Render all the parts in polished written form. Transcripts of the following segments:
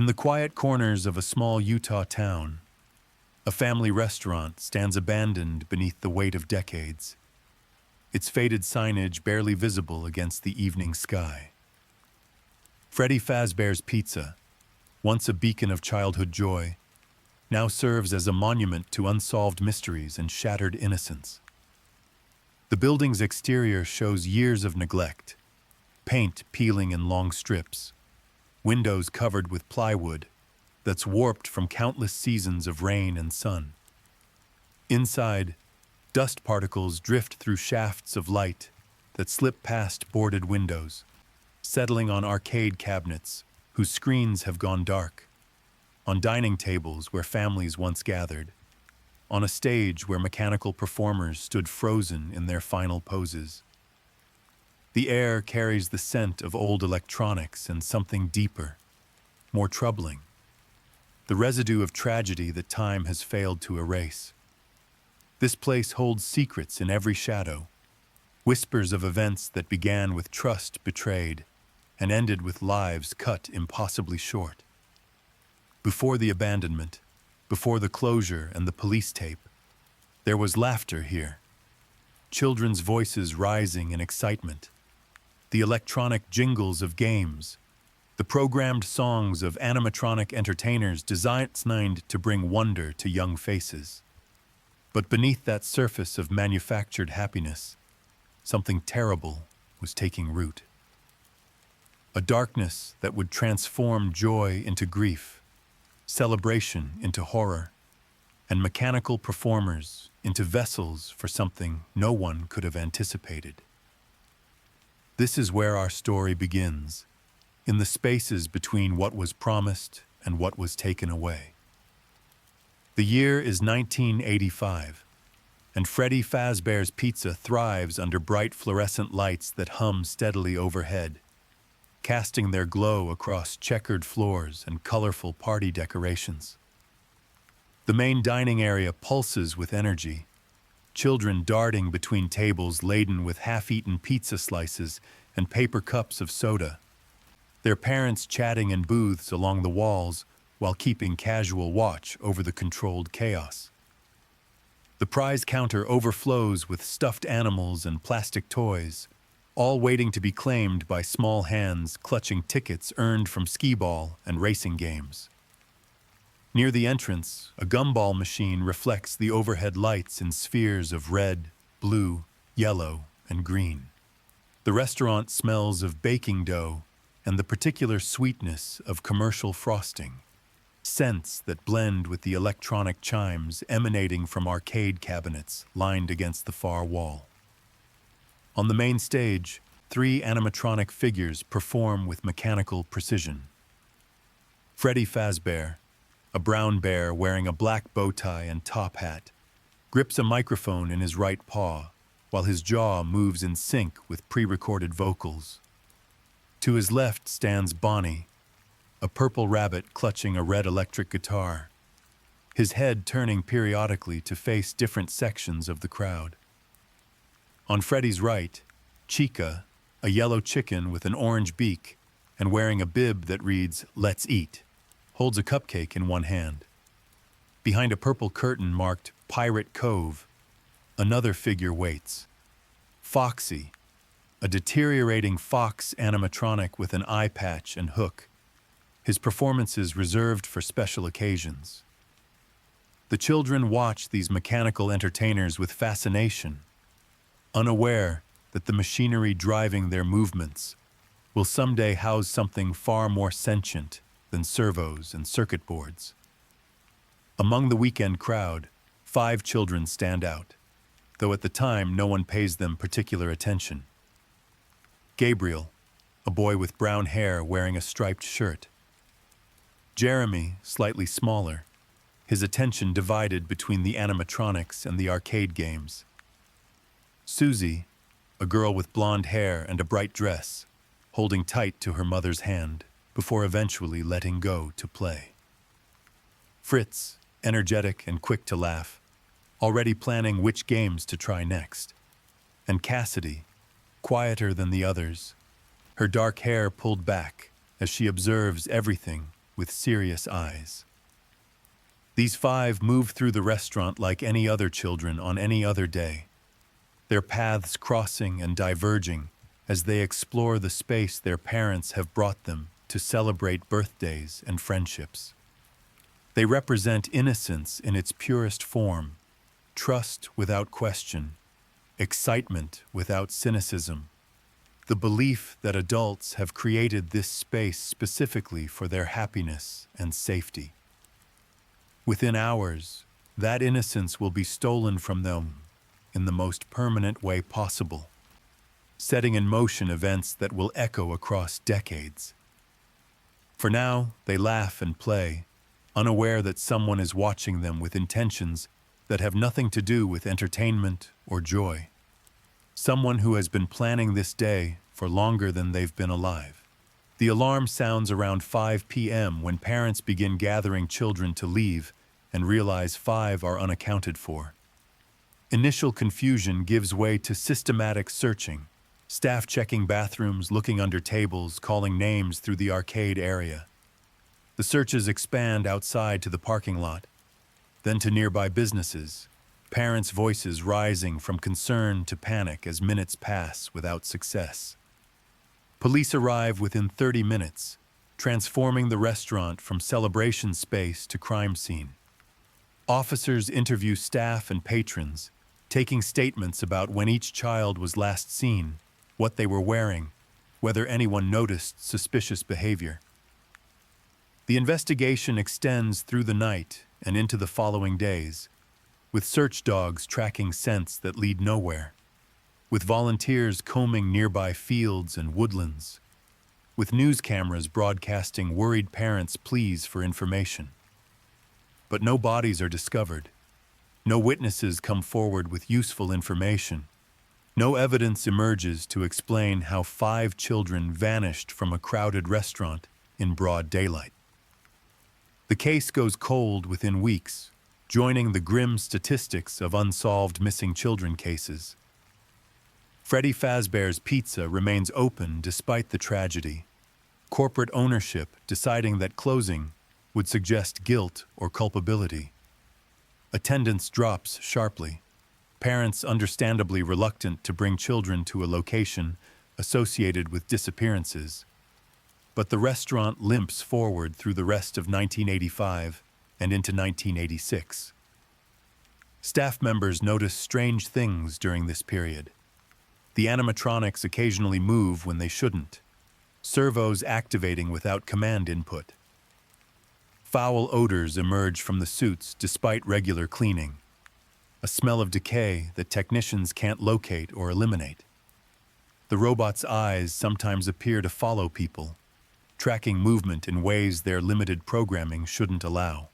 In the quiet corners of a small Utah town, a family restaurant stands abandoned beneath the weight of decades, its faded signage barely visible against the evening sky. Freddy Fazbear's Pizza, once a beacon of childhood joy, now serves as a monument to unsolved mysteries and shattered innocence. The building's exterior shows years of neglect, paint peeling in long strips, windows covered with plywood that's warped from countless seasons of rain and sun. Inside, dust particles drift through shafts of light that slip past boarded windows, settling on arcade cabinets whose screens have gone dark, on dining tables where families once gathered, on a stage where mechanical performers stood frozen in their final poses. The air carries the scent of old electronics and something deeper, more troubling, the residue of tragedy that time has failed to erase. This place holds secrets in every shadow, whispers of events that began with trust betrayed and ended with lives cut impossibly short. Before the abandonment, before the closure and the police tape, there was laughter here, children's voices rising in excitement, the electronic jingles of games, the programmed songs of animatronic entertainers designed to bring wonder to young faces. But beneath that surface of manufactured happiness, something terrible was taking root. A darkness that would transform joy into grief, celebration into horror, and mechanical performers into vessels for something no one could have anticipated. This is where our story begins, in the spaces between what was promised and what was taken away. The year is 1985, and Freddy Fazbear's Pizza thrives under bright fluorescent lights that hum steadily overhead, casting their glow across checkered floors and colorful party decorations. The main dining area pulses with energy, children darting between tables laden with half-eaten pizza slices and paper cups of soda, their parents chatting in booths along the walls while keeping casual watch over the controlled chaos. The prize counter overflows with stuffed animals and plastic toys, all waiting to be claimed by small hands clutching tickets earned from skee-ball and racing games. Near the entrance, a gumball machine reflects the overhead lights in spheres of red, blue, yellow, and green. The restaurant smells of baking dough and the particular sweetness of commercial frosting, scents that blend with the electronic chimes emanating from arcade cabinets lined against the far wall. On the main stage, 3 animatronic figures perform with mechanical precision. Freddy Fazbear, a brown bear wearing a black bow tie and top hat, grips a microphone in his right paw while his jaw moves in sync with pre-recorded vocals. To his left stands Bonnie, a purple rabbit clutching a red electric guitar, his head turning periodically to face different sections of the crowd. On Freddy's right, Chica, a yellow chicken with an orange beak and wearing a bib that reads, "Let's Eat," holds a cupcake in one hand. Behind a purple curtain marked Pirate Cove, another figure waits. Foxy, a deteriorating fox animatronic with an eye patch and hook, his performances reserved for special occasions. The children watch these mechanical entertainers with fascination, unaware that the machinery driving their movements will someday house something far more sentient than servos and circuit boards. Among the weekend crowd, 5 children stand out, though at the time no one pays them particular attention. Gabriel, a boy with brown hair wearing a striped shirt. Jeremy, slightly smaller, his attention divided between the animatronics and the arcade games. Susie, a girl with blonde hair and a bright dress, holding tight to her mother's hand before eventually letting go to play. Fritz, energetic and quick to laugh, already planning which games to try next. And Cassidy, quieter than the others, her dark hair pulled back as she observes everything with serious eyes. These 5 move through the restaurant like any other children on any other day, their paths crossing and diverging as they explore the space their parents have brought them to celebrate birthdays and friendships. They represent innocence in its purest form, trust without question, excitement without cynicism, the belief that adults have created this space specifically for their happiness and safety. Within hours, that innocence will be stolen from them in the most permanent way possible, setting in motion events that will echo across decades. For now, they laugh and play, unaware that someone is watching them with intentions that have nothing to do with entertainment or joy. Someone who has been planning this day for longer than they've been alive. The alarm sounds around 5 p.m. when parents begin gathering children to leave and realize 5 are unaccounted for. Initial confusion gives way to systematic searching, staff checking bathrooms, looking under tables, calling names through the arcade area. The searches expand outside to the parking lot, then to nearby businesses, parents' voices rising from concern to panic as minutes pass without success. Police arrive within 30 minutes, transforming the restaurant from celebration space to crime scene. Officers interview staff and patrons, taking statements about when each child was last seen, what they were wearing, whether anyone noticed suspicious behavior. The investigation extends through the night and into the following days, with search dogs tracking scents that lead nowhere, with volunteers combing nearby fields and woodlands, with news cameras broadcasting worried parents' pleas for information. But no bodies are discovered. No witnesses come forward with useful information. No evidence emerges to explain how 5 children vanished from a crowded restaurant in broad daylight. The case goes cold within weeks, joining the grim statistics of unsolved missing children cases. Freddy Fazbear's Pizza remains open despite the tragedy, corporate ownership deciding that closing would suggest guilt or culpability. Attendance drops sharply, parents understandably reluctant to bring children to a location associated with disappearances. But the restaurant limps forward through the rest of 1985 and into 1986. Staff members notice strange things during this period. The animatronics occasionally move when they shouldn't, servos activating without command input. Foul odors emerge from the suits despite regular cleaning, a smell of decay that technicians can't locate or eliminate. The robot's eyes sometimes appear to follow people, tracking movement in ways their limited programming shouldn't allow.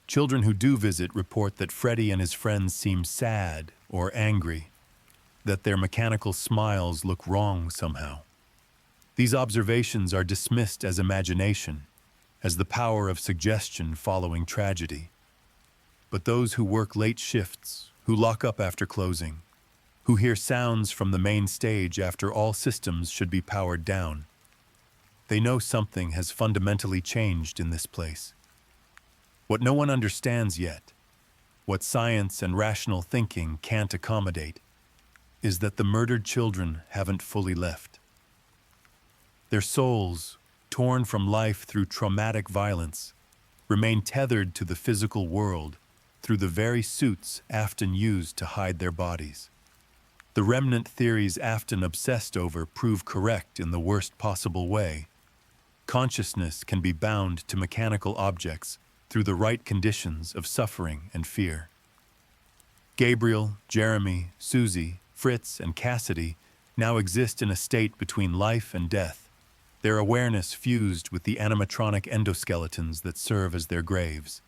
Children who do visit report that Freddy and his friends seem sad or angry, that their mechanical smiles look wrong somehow. These observations are dismissed as imagination, as the power of suggestion following tragedy. But those who work late shifts, who lock up after closing, who hear sounds from the main stage after all systems should be powered down, they know something has fundamentally changed in this place. What no one understands yet, what science and rational thinking can't accommodate, is that the murdered children haven't fully left. Their souls, torn from life through traumatic violence, remain tethered to the physical world through the very suits Afton used to hide their bodies. The remnant theories Afton obsessed over prove correct in the worst possible way. Consciousness can be bound to mechanical objects through the right conditions of suffering and fear. Gabriel, Jeremy, Susie, Fritz, and Cassidy now exist in a state between life and death, their awareness fused with the animatronic endoskeletons that serve as their graves.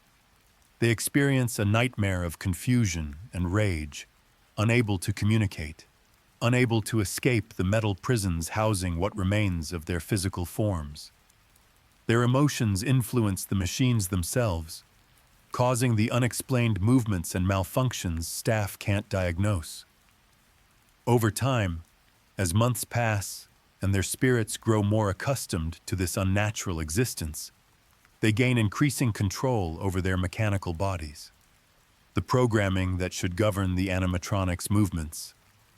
They experience a nightmare of confusion and rage, unable to communicate, unable to escape the metal prisons housing what remains of their physical forms. Their emotions influence the machines themselves, causing the unexplained movements and malfunctions staff can't diagnose. Over time, as months pass and their spirits grow more accustomed to this unnatural existence, they gain increasing control over their mechanical bodies. The programming that should govern the animatronics' movements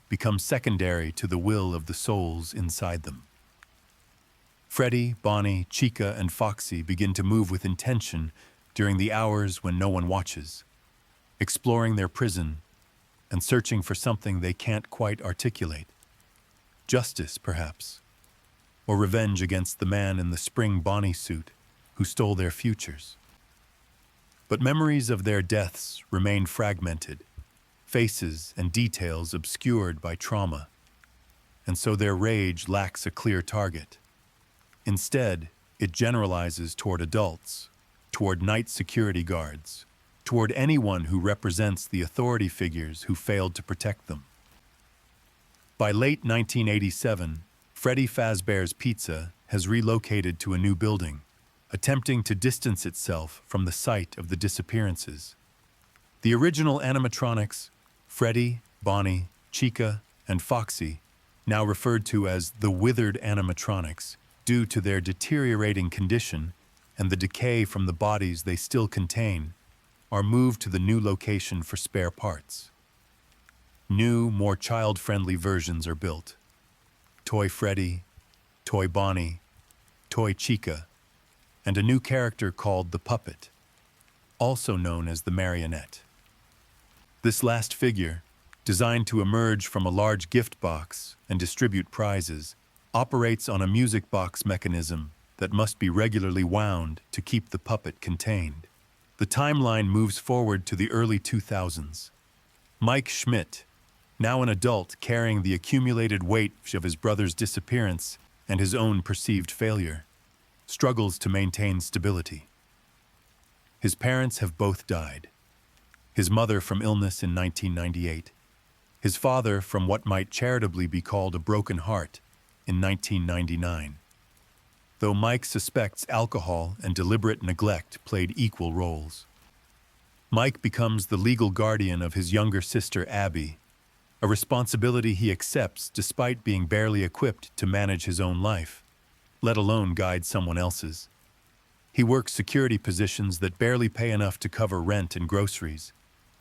becomes secondary to the will of the souls inside them. Freddy, Bonnie, Chica, and Foxy begin to move with intention during the hours when no one watches, exploring their prison and searching for something they can't quite articulate. Justice, perhaps, or revenge against the man in the spring Bonnie suit who stole their futures. But memories of their deaths remain fragmented, faces and details obscured by trauma, and so their rage lacks a clear target. Instead, it generalizes toward adults, toward night security guards, toward anyone who represents the authority figures who failed to protect them. By late 1987, Freddy Fazbear's Pizza has relocated to a new building, attempting to distance itself from the site of the disappearances. The original animatronics, Freddy, Bonnie, Chica, and Foxy, now referred to as the withered animatronics due to their deteriorating condition and the decay from the bodies they still contain, are moved to the new location for spare parts. New, more child-friendly versions are built. Toy Freddy, Toy Bonnie, Toy Chica, and a new character called the Puppet, also known as the Marionette. This last figure, designed to emerge from a large gift box and distribute prizes, operates on a music box mechanism that must be regularly wound to keep the puppet contained. The timeline moves forward to the early 2000s. Mike Schmidt, now an adult carrying the accumulated weight of his brother's disappearance and his own perceived failure, struggles to maintain stability. His parents have both died. His mother from illness in 1998, his father from what might charitably be called a broken heart in 1999. Though Mike suspects alcohol and deliberate neglect played equal roles. Mike becomes the legal guardian of his younger sister Abby, a responsibility he accepts despite being barely equipped to manage his own life, let alone guide someone else's. He works security positions that barely pay enough to cover rent and groceries,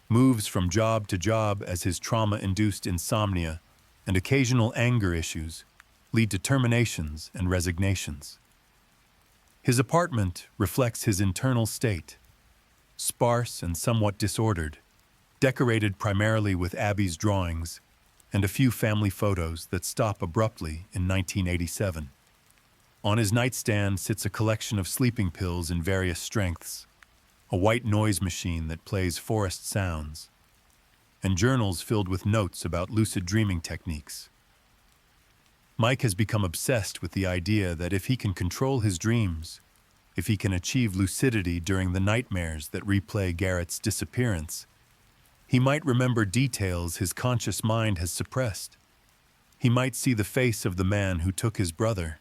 moves from job to job as his trauma-induced insomnia and occasional anger issues lead to terminations and resignations. His apartment reflects his internal state, sparse and somewhat disordered, decorated primarily with Abby's drawings and a few family photos that stop abruptly in 1987. On his nightstand sits a collection of sleeping pills in various strengths, a white noise machine that plays forest sounds, and journals filled with notes about lucid dreaming techniques. Mike has become obsessed with the idea that if he can control his dreams, if he can achieve lucidity during the nightmares that replay Garrett's disappearance, he might remember details his conscious mind has suppressed. He might see the face of the man who took his brother,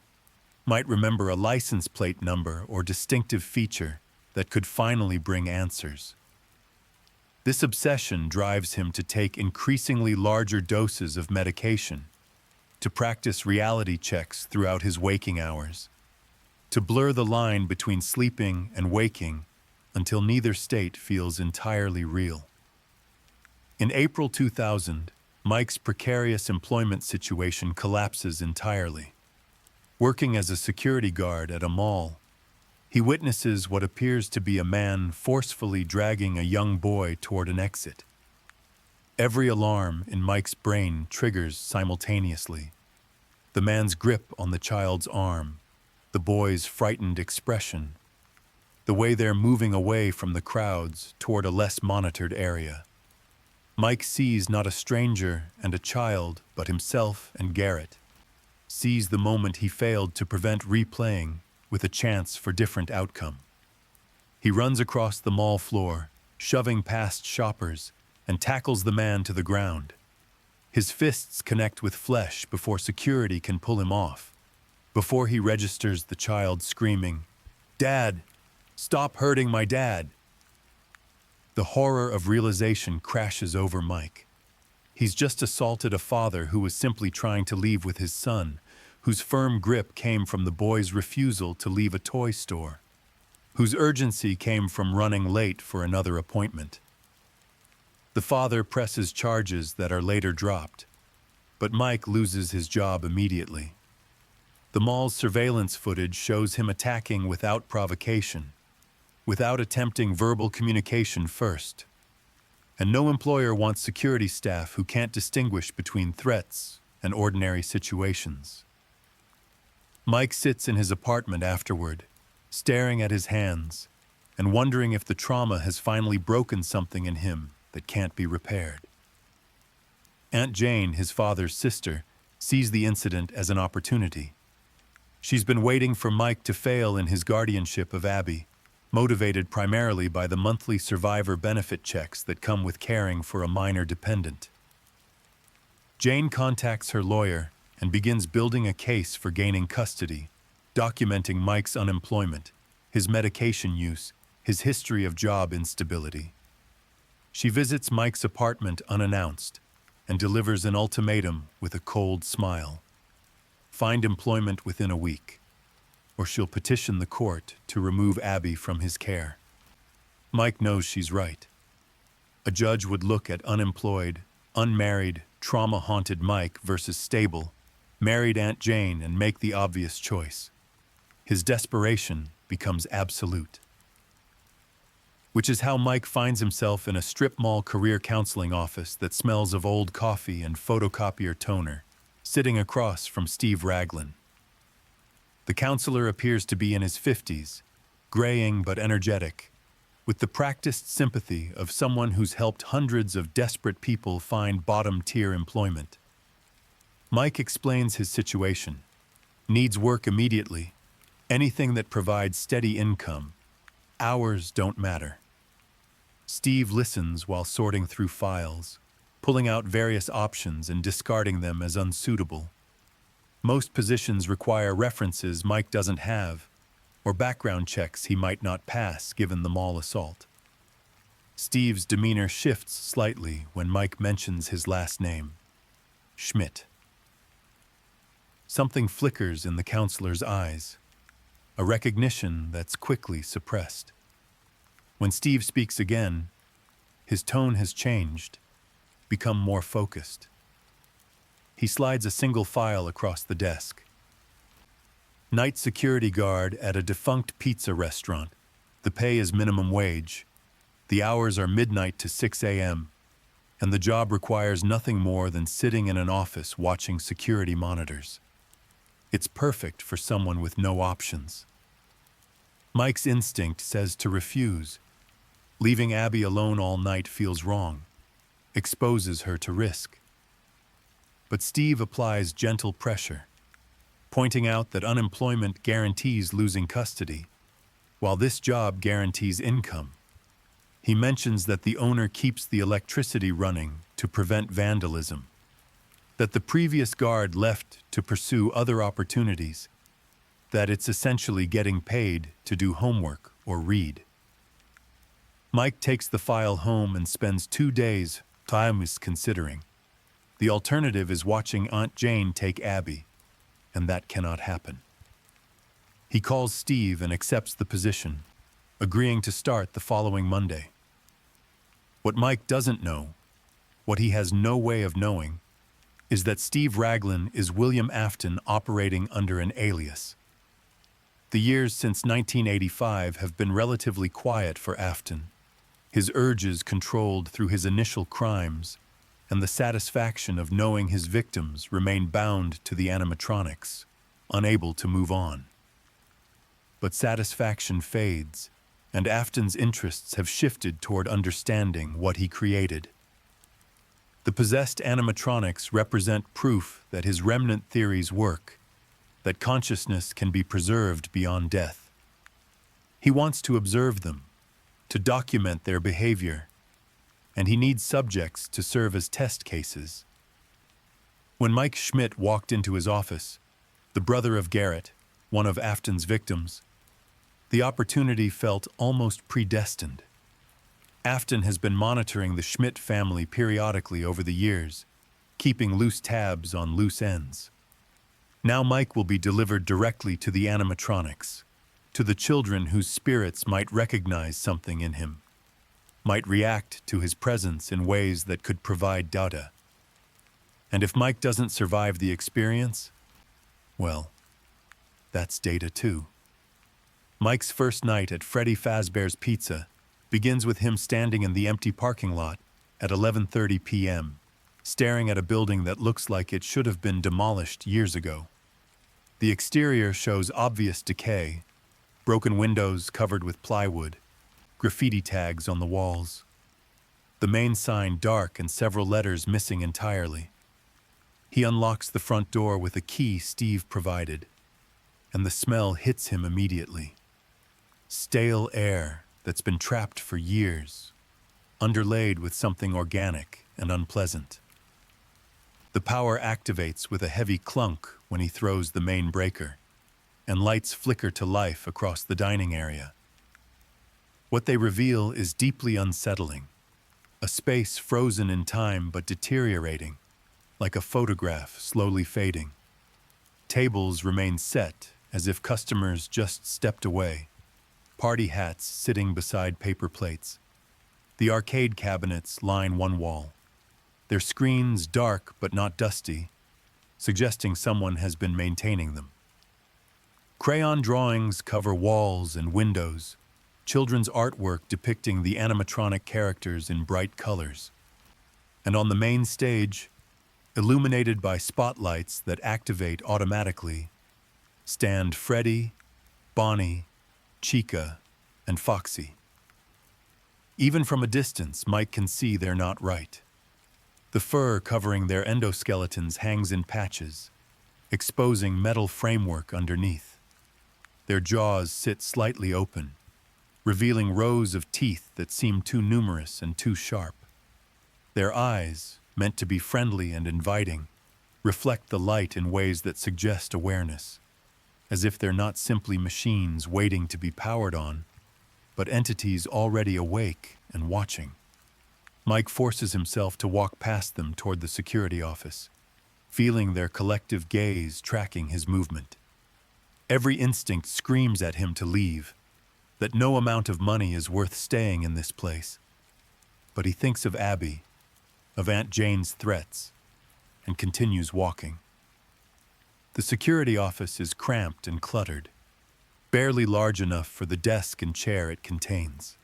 might remember a license plate number or distinctive feature that could finally bring answers. This obsession drives him to take increasingly larger doses of medication, to practice reality checks throughout his waking hours, to blur the line between sleeping and waking until neither state feels entirely real. In April 2000, Mike's precarious employment situation collapses entirely. Working as a security guard at a mall, he witnesses what appears to be a man forcefully dragging a young boy toward an exit. Every alarm in Mike's brain triggers simultaneously. The man's grip on the child's arm, the boy's frightened expression, the way they're moving away from the crowds toward a less monitored area. Mike sees not a stranger and a child, but himself and Garrett, sees the moment he failed to prevent replaying with a chance for different outcome. He runs across the mall floor, shoving past shoppers, and tackles the man to the ground. His fists connect with flesh before security can pull him off, before he registers the child screaming, "Dad, stop hurting my dad." The horror of realization crashes over Mike. He's just assaulted a father who was simply trying to leave with his son, whose firm grip came from the boy's refusal to leave a toy store, whose urgency came from running late for another appointment. The father presses charges that are later dropped, but Mike loses his job immediately. The mall's surveillance footage shows him attacking without provocation, without attempting verbal communication first. And no employer wants security staff who can't distinguish between threats and ordinary situations. Mike sits in his apartment afterward, staring at his hands and wondering if the trauma has finally broken something in him that can't be repaired. Aunt Jane, his father's sister, sees the incident as an opportunity. She's been waiting for Mike to fail in his guardianship of Abby, motivated primarily by the monthly survivor benefit checks that come with caring for a minor dependent. Jane contacts her lawyer and begins building a case for gaining custody, documenting Mike's unemployment, his medication use, his history of job instability. She visits Mike's apartment unannounced and delivers an ultimatum with a cold smile. Find employment within a week, or she'll petition the court to remove Abby from his care. Mike knows she's right. A judge would look at unemployed, unmarried, trauma-haunted Mike versus stable, married Aunt Jane and make the obvious choice. His desperation becomes absolute. Which is how Mike finds himself in a strip mall career counseling office that smells of old coffee and photocopier toner, sitting across from Steve Raglan. The counselor appears to be in his 50s, graying but energetic, with the practiced sympathy of someone who's helped hundreds of desperate people find bottom-tier employment. Mike explains his situation. Needs work immediately. Anything that provides steady income. Hours don't matter. Steve listens while sorting through files, pulling out various options and discarding them as unsuitable. Most positions require references Mike doesn't have, or background checks he might not pass given the mall assault. Steve's demeanor shifts slightly when Mike mentions his last name, Schmidt. Something flickers in the counselor's eyes, a recognition that's quickly suppressed. When Steve speaks again, his tone has changed, become more focused. He slides a single file across the desk. Night security guard at a defunct pizza restaurant. The pay is minimum wage. The hours are midnight to 6 a.m., and the job requires nothing more than sitting in an office watching security monitors. It's perfect for someone with no options. Mike's instinct says to refuse. Leaving Abby alone all night feels wrong, exposes her to risk. But Steve applies gentle pressure, pointing out that unemployment guarantees losing custody, while this job guarantees income. He mentions that the owner keeps the electricity running to prevent vandalism, that the previous guard left to pursue other opportunities, that it's essentially getting paid to do homework or read. Mike takes the file home and spends 2 days, time is considering. The alternative is watching Aunt Jane take Abby, and that cannot happen. He calls Steve and accepts the position, agreeing to start the following Monday. What Mike doesn't know, what he has no way of knowing, is that Steve Raglan is William Afton operating under an alias. The years since 1985 have been relatively quiet for Afton, his urges controlled through his initial crimes, and the satisfaction of knowing his victims remain bound to the animatronics, unable to move on. But satisfaction fades, and Afton's interests have shifted toward understanding what he created. The possessed animatronics represent proof that his remnant theories work, that consciousness can be preserved beyond death. He wants to observe them, to document their behavior, and he needs subjects to serve as test cases. When Mike Schmidt walked into his office, the brother of Garrett, one of Afton's victims, the opportunity felt almost predestined. Afton has been monitoring the Schmidt family periodically over the years, keeping loose tabs on loose ends. Now Mike will be delivered directly to the animatronics, to the children whose spirits might recognize something in him, might react to his presence in ways that could provide data. And if Mike doesn't survive the experience, well, that's data too. Mike's first night at Freddy Fazbear's Pizza begins with him standing in the empty parking lot at 11:30 p.m., staring at a building that looks like it should have been demolished years ago. The exterior shows obvious decay, broken windows covered with plywood, graffiti tags on the walls. The main sign dark and several letters missing entirely. He unlocks the front door with a key Steve provided, and the smell hits him immediately. Stale air that's been trapped for years, underlaid with something organic and unpleasant. The power activates with a heavy clunk when he throws the main breaker, and lights flicker to life across the dining area. What they reveal is deeply unsettling, a space frozen in time but deteriorating, like a photograph slowly fading. Tables remain set as if customers just stepped away, party hats sitting beside paper plates. The arcade cabinets line one wall, their screens dark but not dusty, suggesting someone has been maintaining them. Crayon drawings cover walls and windows, children's artwork depicting the animatronic characters in bright colors. And on the main stage, illuminated by spotlights that activate automatically, stand Freddy, Bonnie, Chica, and Foxy. Even from a distance, Mike can see they're not right. The fur covering their endoskeletons hangs in patches, exposing metal framework underneath. Their jaws sit slightly open, revealing rows of teeth that seem too numerous and too sharp. Their eyes, meant to be friendly and inviting, reflect the light in ways that suggest awareness, as if they're not simply machines waiting to be powered on, but entities already awake and watching. Mike forces himself to walk past them toward the security office, feeling their collective gaze tracking his movement. Every instinct screams at him to leave, that no amount of money is worth staying in this place. But he thinks of Abby, of Aunt Jane's threats, and continues walking. The security office is cramped and cluttered, barely large enough for the desk and chair it contains.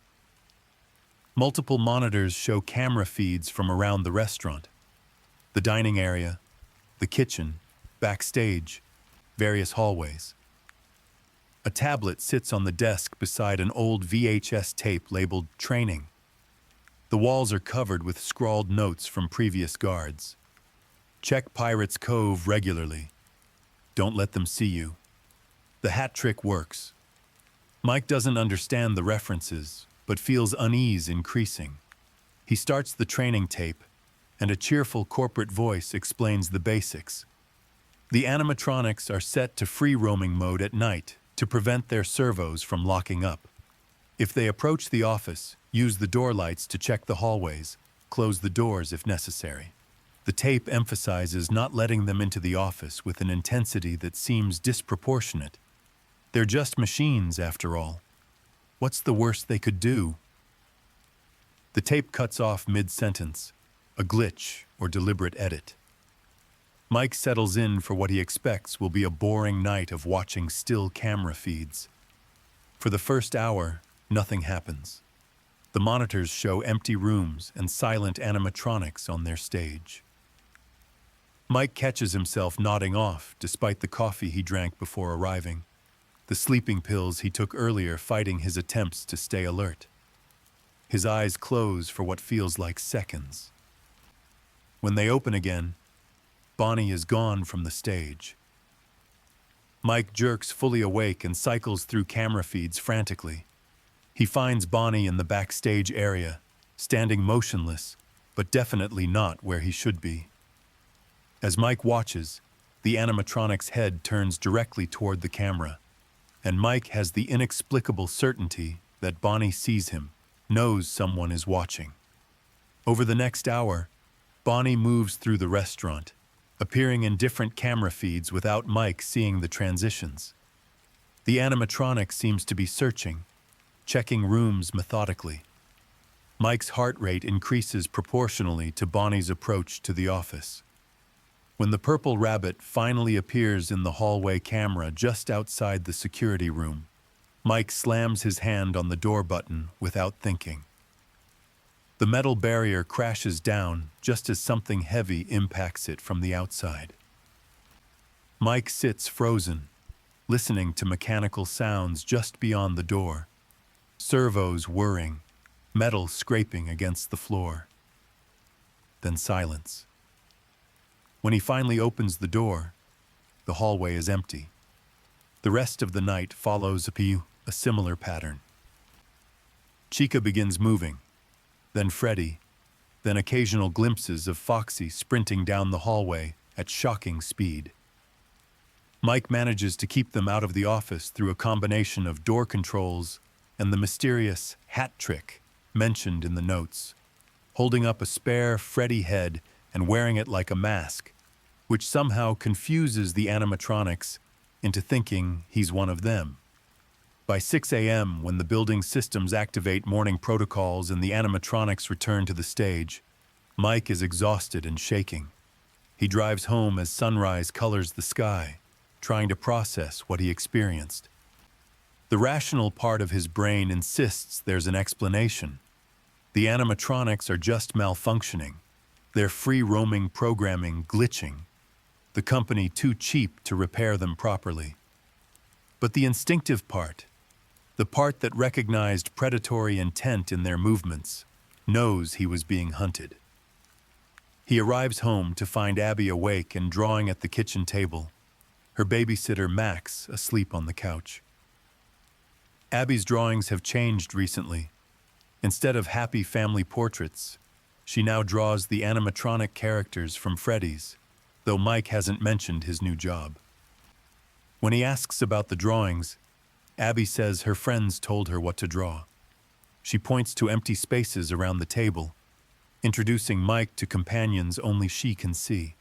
Multiple monitors show camera feeds from around the restaurant, the dining area, the kitchen, backstage, various hallways. A tablet sits on the desk beside an old VHS tape labeled Training. The walls are covered with scrawled notes from previous guards. Check Pirates Cove regularly. Don't let them see you. The hat trick works. Mike doesn't understand the references, but feels unease increasing. He starts the training tape, and a cheerful corporate voice explains the basics. The animatronics are set to free roaming mode at night to prevent their servos from locking up. If they approach the office, use the door lights to check the hallways, close the doors if necessary. The tape emphasizes not letting them into the office with an intensity that seems disproportionate. They're just machines, after all. What's the worst they could do? The tape cuts off mid-sentence, a glitch or deliberate edit. Mike settles in for what he expects will be a boring night of watching still camera feeds. For the first hour, nothing happens. The monitors show empty rooms and silent animatronics on their stage. Mike catches himself nodding off despite the coffee he drank before arriving, the sleeping pills he took earlier fighting his attempts to stay alert. His eyes close for what feels like seconds. When they open again, Bonnie is gone from the stage. Mike jerks fully awake and cycles through camera feeds frantically. He finds Bonnie in the backstage area, standing motionless, but definitely not where he should be. As Mike watches, the animatronic's head turns directly toward the camera, and Mike has the inexplicable certainty that Bonnie sees him, knows someone is watching. Over the next hour, Bonnie moves through the restaurant, appearing in different camera feeds without Mike seeing the transitions. The animatronic seems to be searching, checking rooms methodically. Mike's heart rate increases proportionally to Bonnie's approach to the office. When the purple rabbit finally appears in the hallway camera just outside the security room, Mike slams his hand on the door button without thinking. The metal barrier crashes down just as something heavy impacts it from the outside. Mike sits frozen, listening to mechanical sounds just beyond the door. Servos whirring, metal scraping against the floor. Then silence. When he finally opens the door, the hallway is empty. The rest of the night follows a similar pattern. Chica begins moving, then Freddy, then occasional glimpses of Foxy sprinting down the hallway at shocking speed. Mike manages to keep them out of the office through a combination of door controls and the mysterious hat trick mentioned in the notes, holding up a spare Freddy head and wearing it like a mask, which somehow confuses the animatronics into thinking he's one of them. By 6 a.m., when the building's systems activate morning protocols and the animatronics return to the stage, Mike is exhausted and shaking. He drives home as sunrise colors the sky, trying to process what he experienced. The rational part of his brain insists there's an explanation. The animatronics are just malfunctioning, their free-roaming programming glitching, the company too cheap to repair them properly. But the instinctive part, the part that recognized predatory intent in their movements, knows he was being hunted. He arrives home to find Abby awake and drawing at the kitchen table, her babysitter Max asleep on the couch. Abby's drawings have changed recently. Instead of happy family portraits, she now draws the animatronic characters from Freddy's, though Mike hasn't mentioned his new job. When he asks about the drawings, Abby says her friends told her what to draw. She points to empty spaces around the table, introducing Mike to companions only she can see.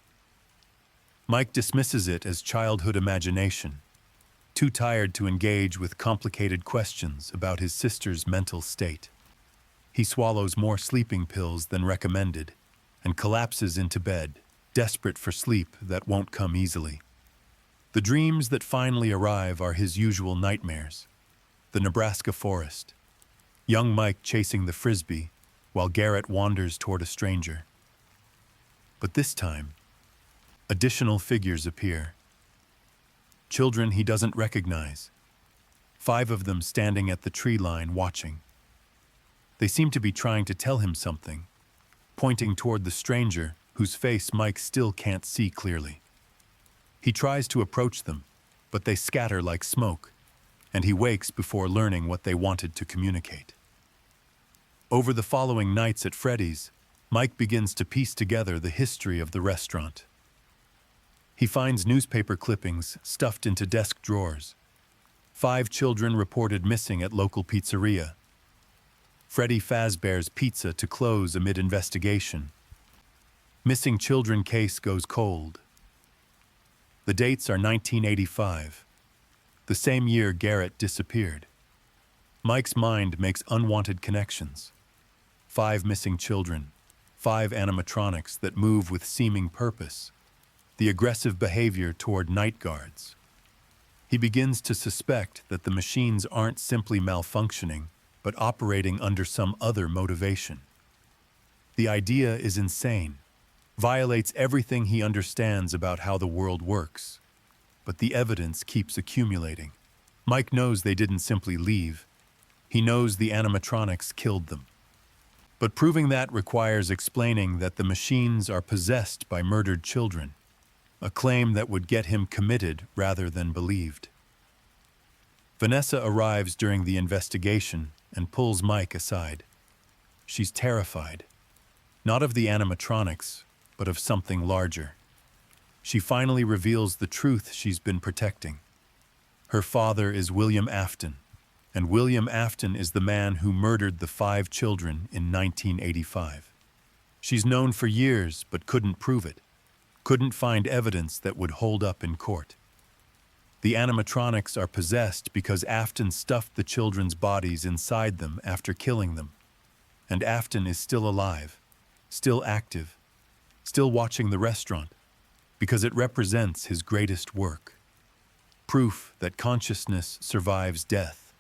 Mike dismisses it as childhood imagination, too tired to engage with complicated questions about his sister's mental state. He swallows more sleeping pills than recommended and collapses into bed, desperate for sleep that won't come easily. The dreams that finally arrive are his usual nightmares. The Nebraska forest, young Mike chasing the frisbee while Garrett wanders toward a stranger. But this time, additional figures appear. Children he doesn't recognize, 5 of them standing at the tree line watching. They seem to be trying to tell him something, pointing toward the stranger whose face Mike still can't see clearly. He tries to approach them, but they scatter like smoke, and he wakes before learning what they wanted to communicate. Over the following nights at Freddy's, Mike begins to piece together the history of the restaurant. He finds newspaper clippings stuffed into desk drawers. 5 children reported missing at local pizzeria. Freddy Fazbear's Pizza to close amid investigation. Missing children case goes cold. The dates are 1985, the same year Garrett disappeared. Mike's mind makes unwanted connections. 5 missing children, 5 animatronics that move with seeming purpose, the aggressive behavior toward night guards. He begins to suspect that the machines aren't simply malfunctioning, but operating under some other motivation. The idea is insane, violates everything he understands about how the world works. But the evidence keeps accumulating. Mike knows they didn't simply leave. He knows the animatronics killed them. But proving that requires explaining that the machines are possessed by murdered children, a claim that would get him committed rather than believed. Vanessa arrives during the investigation and pulls Mike aside. She's terrified, not of the animatronics, but of something larger. She finally reveals the truth she's been protecting. Her father is William Afton, and William Afton is the man who murdered the 5 children in 1985. She's known for years, but couldn't prove it. couldn't find evidence that would hold up in court. The animatronics are possessed because Afton stuffed the children's bodies inside them after killing them. And Afton is still alive, still active, still watching the restaurant, because it represents his greatest work. Proof that consciousness survives death,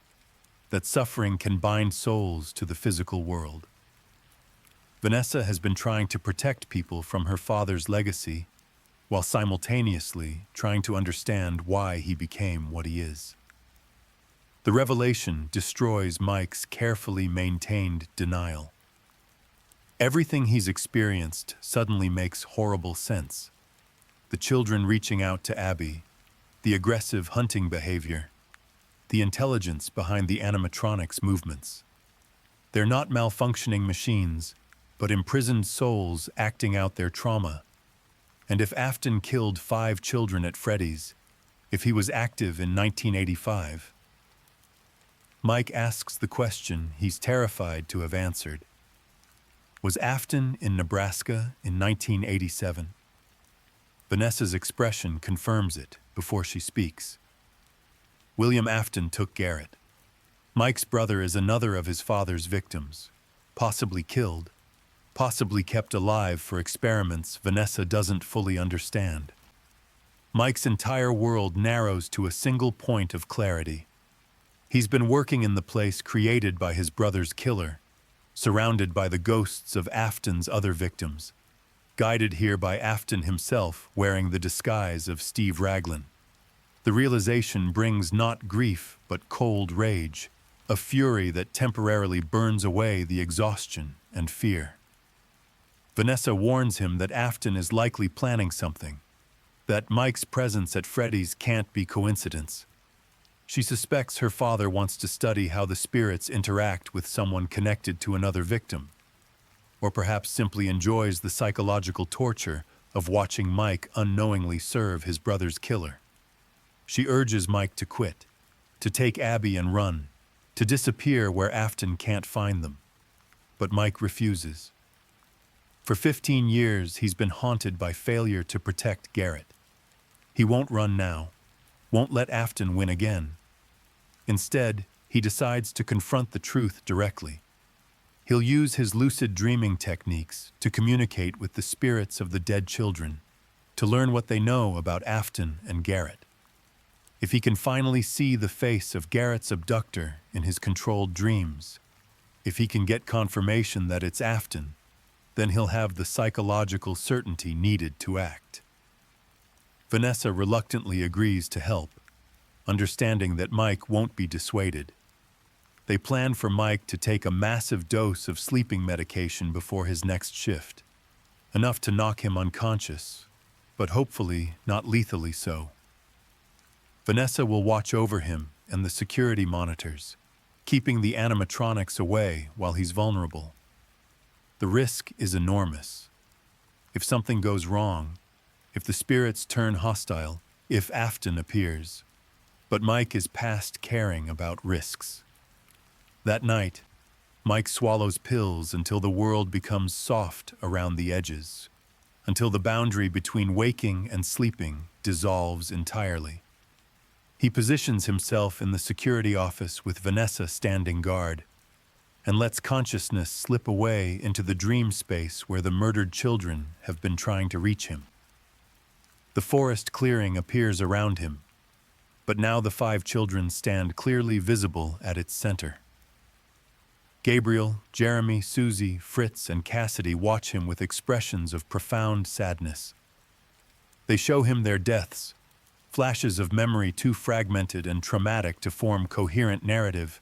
that suffering can bind souls to the physical world. Vanessa has been trying to protect people from her father's legacy, while simultaneously trying to understand why he became what he is. The revelation destroys Mike's carefully maintained denial. Everything he's experienced suddenly makes horrible sense. The children reaching out to Abby, the aggressive hunting behavior, the intelligence behind the animatronics' movements. They're not malfunctioning machines, but imprisoned souls acting out their trauma. And if Afton killed 5 children at Freddy's, if he was active in 1985, Mike asks the question he's terrified to have answered. Was Afton in Nebraska in 1987? Vanessa's expression confirms it before she speaks. William Afton took Garrett. Mike's brother is another of his father's victims, possibly killed, possibly kept alive for experiments Vanessa doesn't fully understand. Mike's entire world narrows to a single point of clarity. He's been working in the place created by his brother's killer, surrounded by the ghosts of Afton's other victims, guided here by Afton himself wearing the disguise of Steve Raglan. The realization brings not grief but cold rage, a fury that temporarily burns away the exhaustion and fear. Vanessa warns him that Afton is likely planning something, that Mike's presence at Freddy's can't be coincidence. She suspects her father wants to study how the spirits interact with someone connected to another victim, or perhaps simply enjoys the psychological torture of watching Mike unknowingly serve his brother's killer. She urges Mike to quit, to take Abby and run, to disappear where Afton can't find them. But Mike refuses. For 15 years, he's been haunted by failure to protect Garrett. He won't run now, won't let Afton win again. Instead, he decides to confront the truth directly. He'll use his lucid dreaming techniques to communicate with the spirits of the dead children, to learn what they know about Afton and Garrett. If he can finally see the face of Garrett's abductor in his controlled dreams, if he can get confirmation that it's Afton, then he'll have the psychological certainty needed to act. Vanessa reluctantly agrees to help, understanding that Mike won't be dissuaded. They plan for Mike to take a massive dose of sleeping medication before his next shift, enough to knock him unconscious, but hopefully not lethally so. Vanessa will watch over him and the security monitors, keeping the animatronics away while he's vulnerable. The risk is enormous. If something goes wrong, if the spirits turn hostile, if Afton appears. But Mike is past caring about risks. That night, Mike swallows pills until the world becomes soft around the edges, until the boundary between waking and sleeping dissolves entirely. He positions himself in the security office with Vanessa standing guard, and lets consciousness slip away into the dream space where the murdered children have been trying to reach him. The forest clearing appears around him, but now the 5 children stand clearly visible at its center. Gabriel, Jeremy, Susie, Fritz, and Cassidy watch him with expressions of profound sadness. They show him their deaths, flashes of memory too fragmented and traumatic to form coherent narrative,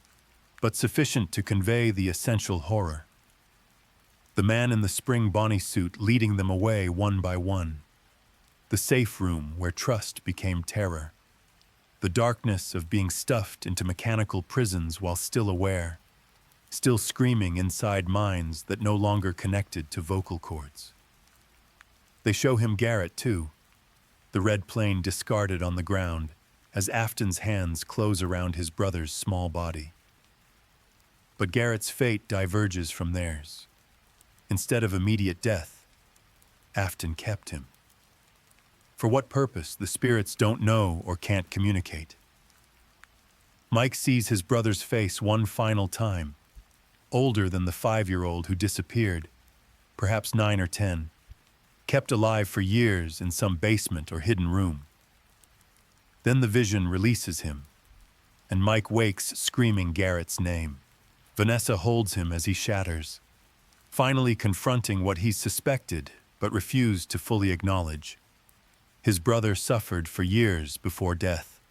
but sufficient to convey the essential horror. The man in the spring Bonnie suit leading them away one by one. The safe room where trust became terror. The darkness of being stuffed into mechanical prisons while still aware, still screaming inside minds that no longer connected to vocal cords. They show him Garrett, too, the red plane discarded on the ground as Afton's hands close around his brother's small body. But Garrett's fate diverges from theirs. Instead of immediate death, Afton kept him. For what purpose, the spirits don't know or can't communicate. Mike sees his brother's face one final time, older than the 5-year-old who disappeared, perhaps 9 or 10, kept alive for years in some basement or hidden room. Then the vision releases him, and Mike wakes screaming Garrett's name. Vanessa holds him as he shatters, finally confronting what he suspected but refused to fully acknowledge. His brother suffered for years before death,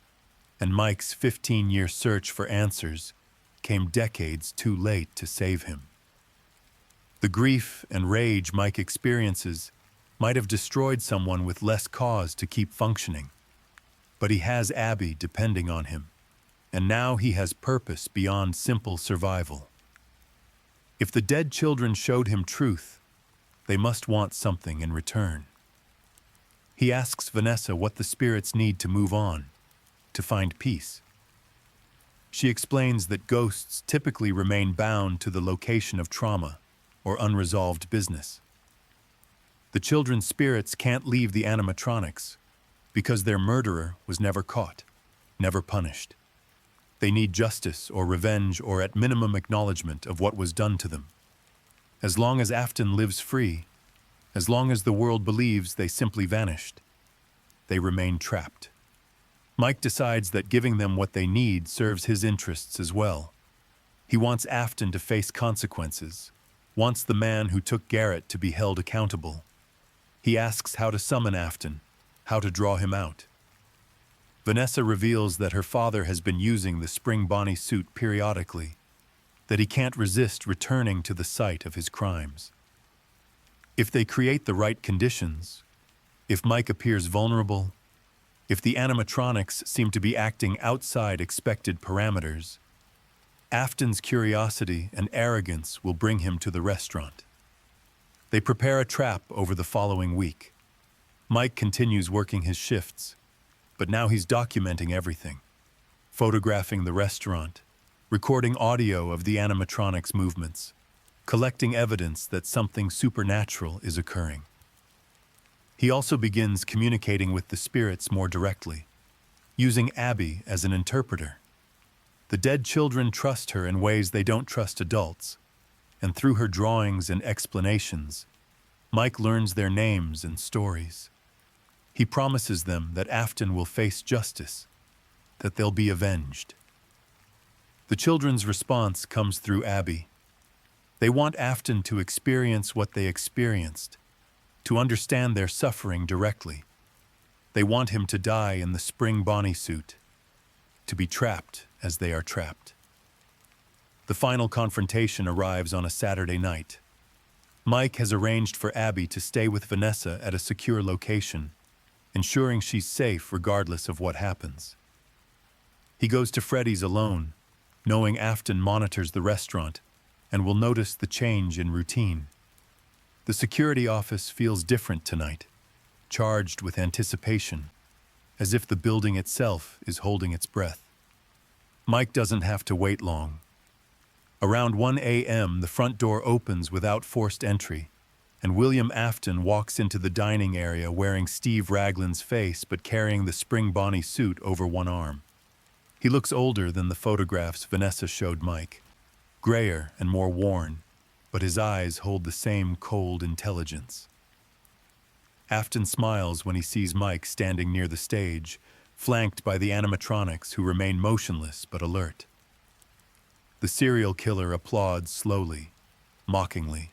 and Mike's 15-year search for answers came decades too late to save him. The grief and rage Mike experiences might have destroyed someone with less cause to keep functioning, but he has Abby depending on him, and now he has purpose beyond simple survival. If the dead children showed him truth, they must want something in return. He asks Vanessa what the spirits need to move on, to find peace. She explains that ghosts typically remain bound to the location of trauma or unresolved business. The children's spirits can't leave the animatronics because their murderer was never caught, never punished. They need justice or revenge or at minimum acknowledgement of what was done to them. As long as Afton lives free, as long as the world believes they simply vanished, they remain trapped. Mike decides that giving them what they need serves his interests as well. He wants Afton to face consequences, wants the man who took Garrett to be held accountable. He asks how to summon Afton, how to draw him out. Vanessa reveals that her father has been using the Spring Bonnie suit periodically, that he can't resist returning to the site of his crimes. If they create the right conditions, if Mike appears vulnerable, if the animatronics seem to be acting outside expected parameters, Afton's curiosity and arrogance will bring him to the restaurant. They prepare a trap over the following week. Mike continues working his shifts, but now he's documenting everything, photographing the restaurant, recording audio of the animatronics' movements, collecting evidence that something supernatural is occurring. He also begins communicating with the spirits more directly, using Abby as an interpreter. The dead children trust her in ways they don't trust adults, and through her drawings and explanations, Mike learns their names and stories. He promises them that Afton will face justice, that they'll be avenged. The children's response comes through Abby. They want Afton to experience what they experienced, to understand their suffering directly. They want him to die in the Spring Bonnie suit, to be trapped as they are trapped. The final confrontation arrives on a Saturday night. Mike has arranged for Abby to stay with Vanessa at a secure location, ensuring she's safe regardless of what happens. He goes to Freddy's alone, knowing Afton monitors the restaurant and will notice the change in routine. The security office feels different tonight, charged with anticipation, as if the building itself is holding its breath. Mike doesn't have to wait long. Around 1 a.m., the front door opens without forced entry, and William Afton walks into the dining area wearing Steve Raglan's face but carrying the Spring Bonnie suit over one arm. He looks older than the photographs Vanessa showed Mike, grayer and more worn, but his eyes hold the same cold intelligence. Afton smiles when he sees Mike standing near the stage, flanked by the animatronics who remain motionless but alert. The serial killer applauds slowly, mockingly.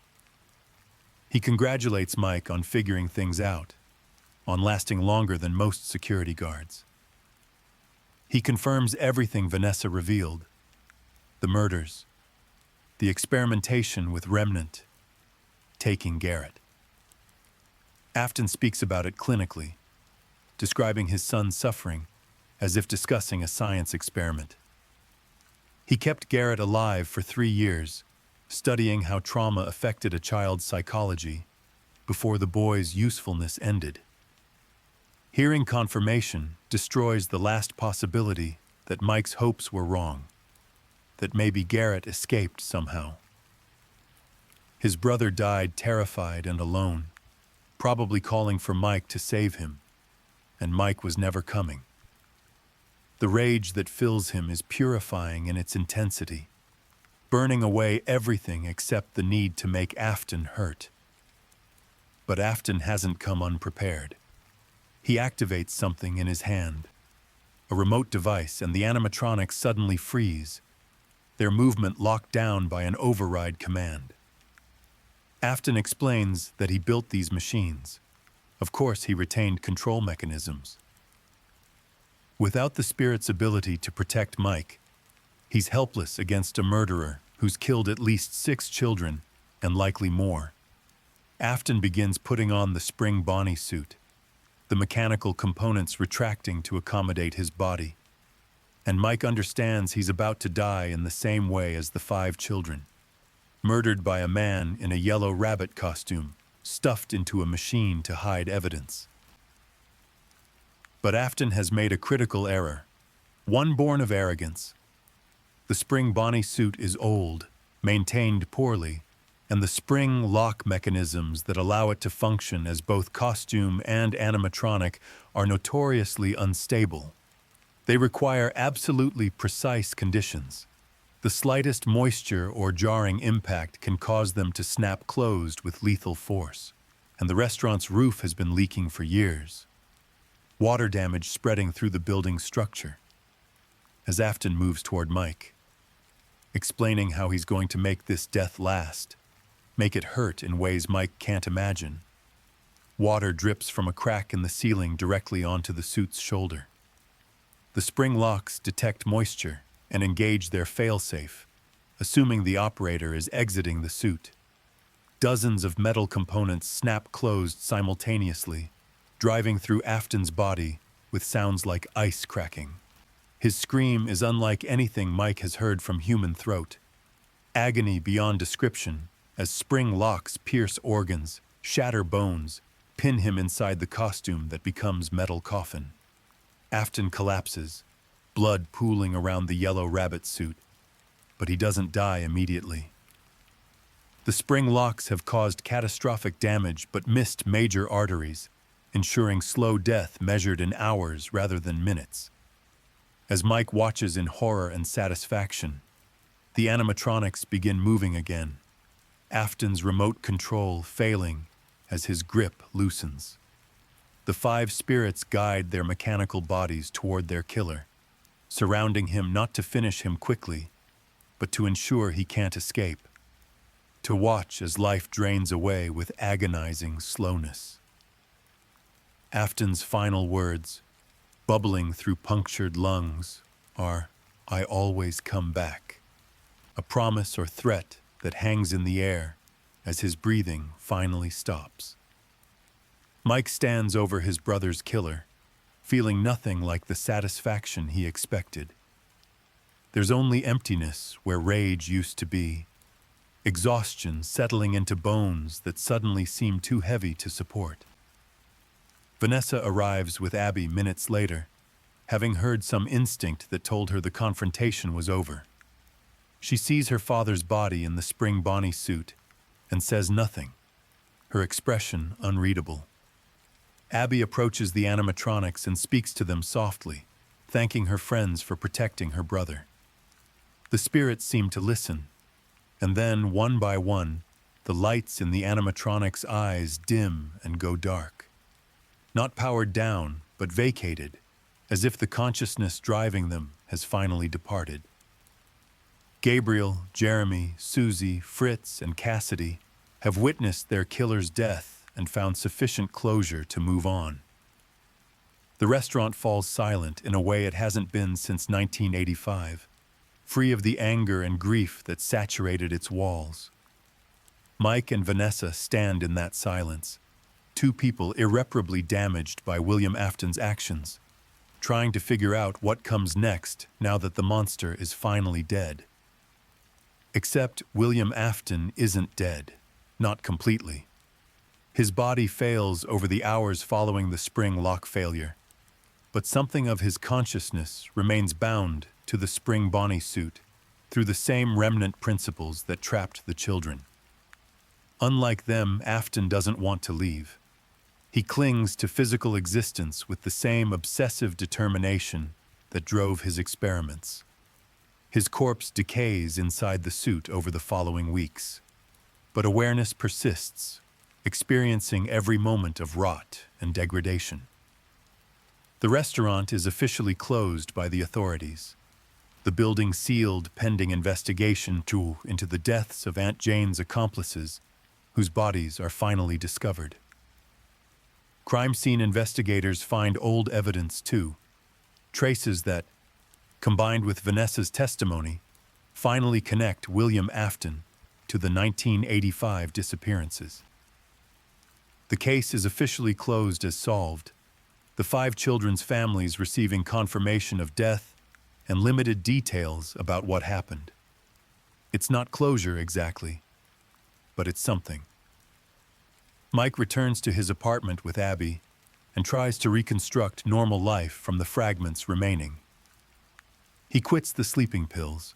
He congratulates Mike on figuring things out, on lasting longer than most security guards. He confirms everything Vanessa revealed: the murders, the experimentation with Remnant, taking Garrett. Afton speaks about it clinically, describing his son's suffering as if discussing a science experiment. He kept Garrett alive for 3 years, studying how trauma affected a child's psychology before the boy's usefulness ended. Hearing confirmation destroys the last possibility that Mike's hopes were wrong, that maybe Garrett escaped somehow. His brother died terrified and alone, probably calling for Mike to save him. and Mike was never coming. The rage that fills him is purifying in its intensity, burning away everything except the need to make Afton hurt. But Afton hasn't come unprepared. He activates something in his hand, a remote device, and the animatronics suddenly freeze, their movement locked down by an override command. Afton explains that he built these machines. Of course, he retained control mechanisms. Without the spirit's ability to protect Mike, he's helpless against a murderer who's killed at least 6 children, and likely more. Afton begins putting on the spring Bonnie suit, the mechanical components retracting to accommodate his body. And Mike understands he's about to die in the same way as the 5 children, murdered by a man in a yellow rabbit costume, stuffed into a machine to hide evidence. But Afton has made a critical error, one born of arrogance. The spring Bonnie suit is old, maintained poorly, and the spring lock mechanisms that allow it to function as both costume and animatronic are notoriously unstable. They require absolutely precise conditions. The slightest moisture or jarring impact can cause them to snap closed with lethal force, and the restaurant's roof has been leaking for years, water damage spreading through the building's structure. As Afton moves toward Mike, explaining how he's going to make this death last, make it hurt in ways Mike can't imagine. Water drips from a crack in the ceiling directly onto the suit's shoulder. The spring locks detect moisture and engage their failsafe, assuming the operator is exiting the suit. Dozens of metal components snap closed simultaneously, driving through Afton's body with sounds like ice cracking. His scream is unlike anything Mike has heard from human throat. Agony beyond description, as spring locks pierce organs, shatter bones, pin him inside the costume that becomes metal coffin. Afton collapses, blood pooling around the yellow rabbit suit, but he doesn't die immediately. The spring locks have caused catastrophic damage but missed major arteries, ensuring slow death measured in hours rather than minutes. As Mike watches in horror and satisfaction, the animatronics begin moving again, Afton's remote control failing as his grip loosens. The 5 spirits guide their mechanical bodies toward their killer, surrounding him not to finish him quickly, but to ensure he can't escape, to watch as life drains away with agonizing slowness. Afton's final words, bubbling through punctured lungs, are, "I always come back," a promise or threat that hangs in the air as his breathing finally stops. Mike stands over his brother's killer, feeling nothing like the satisfaction he expected. There's only emptiness where rage used to be, exhaustion settling into bones that suddenly seem too heavy to support. Vanessa arrives with Abby minutes later, having heard some instinct that told her the confrontation was over. She sees her father's body in the spring Bonnie suit and says nothing, her expression unreadable. Abby approaches the animatronics and speaks to them softly, thanking her friends for protecting her brother. The spirits seem to listen, and then, one by one, the lights in the animatronics' eyes dim and go dark. Not powered down, but vacated, as if the consciousness driving them has finally departed. Gabriel, Jeremy, Susie, Fritz, and Cassidy have witnessed their killer's death and found sufficient closure to move on. The restaurant falls silent in a way it hasn't been since 1985, free of the anger and grief that saturated its walls. Mike and Vanessa stand in that silence, 2 people irreparably damaged by William Afton's actions, trying to figure out what comes next now that the monster is finally dead. Except William Afton isn't dead, not completely. His body fails over the hours following the spring lock failure, but something of his consciousness remains bound to the spring Bonnie suit through the same remnant principles that trapped the children. Unlike them, Afton doesn't want to leave. He clings to physical existence with the same obsessive determination that drove his experiments. His corpse decays inside the suit over the following weeks, but awareness persists, experiencing every moment of rot and degradation. The restaurant is officially closed by the authorities, the building sealed pending investigation into the deaths of Aunt Jane's accomplices, whose bodies are finally discovered. Crime scene investigators find old evidence too, traces that, combined with Vanessa's testimony, finally connect William Afton to the 1985 disappearances. The case is officially closed as solved, the 5 children's families receiving confirmation of death and limited details about what happened. It's not closure exactly, but it's something. Mike returns to his apartment with Abby and tries to reconstruct normal life from the fragments remaining. He quits the sleeping pills,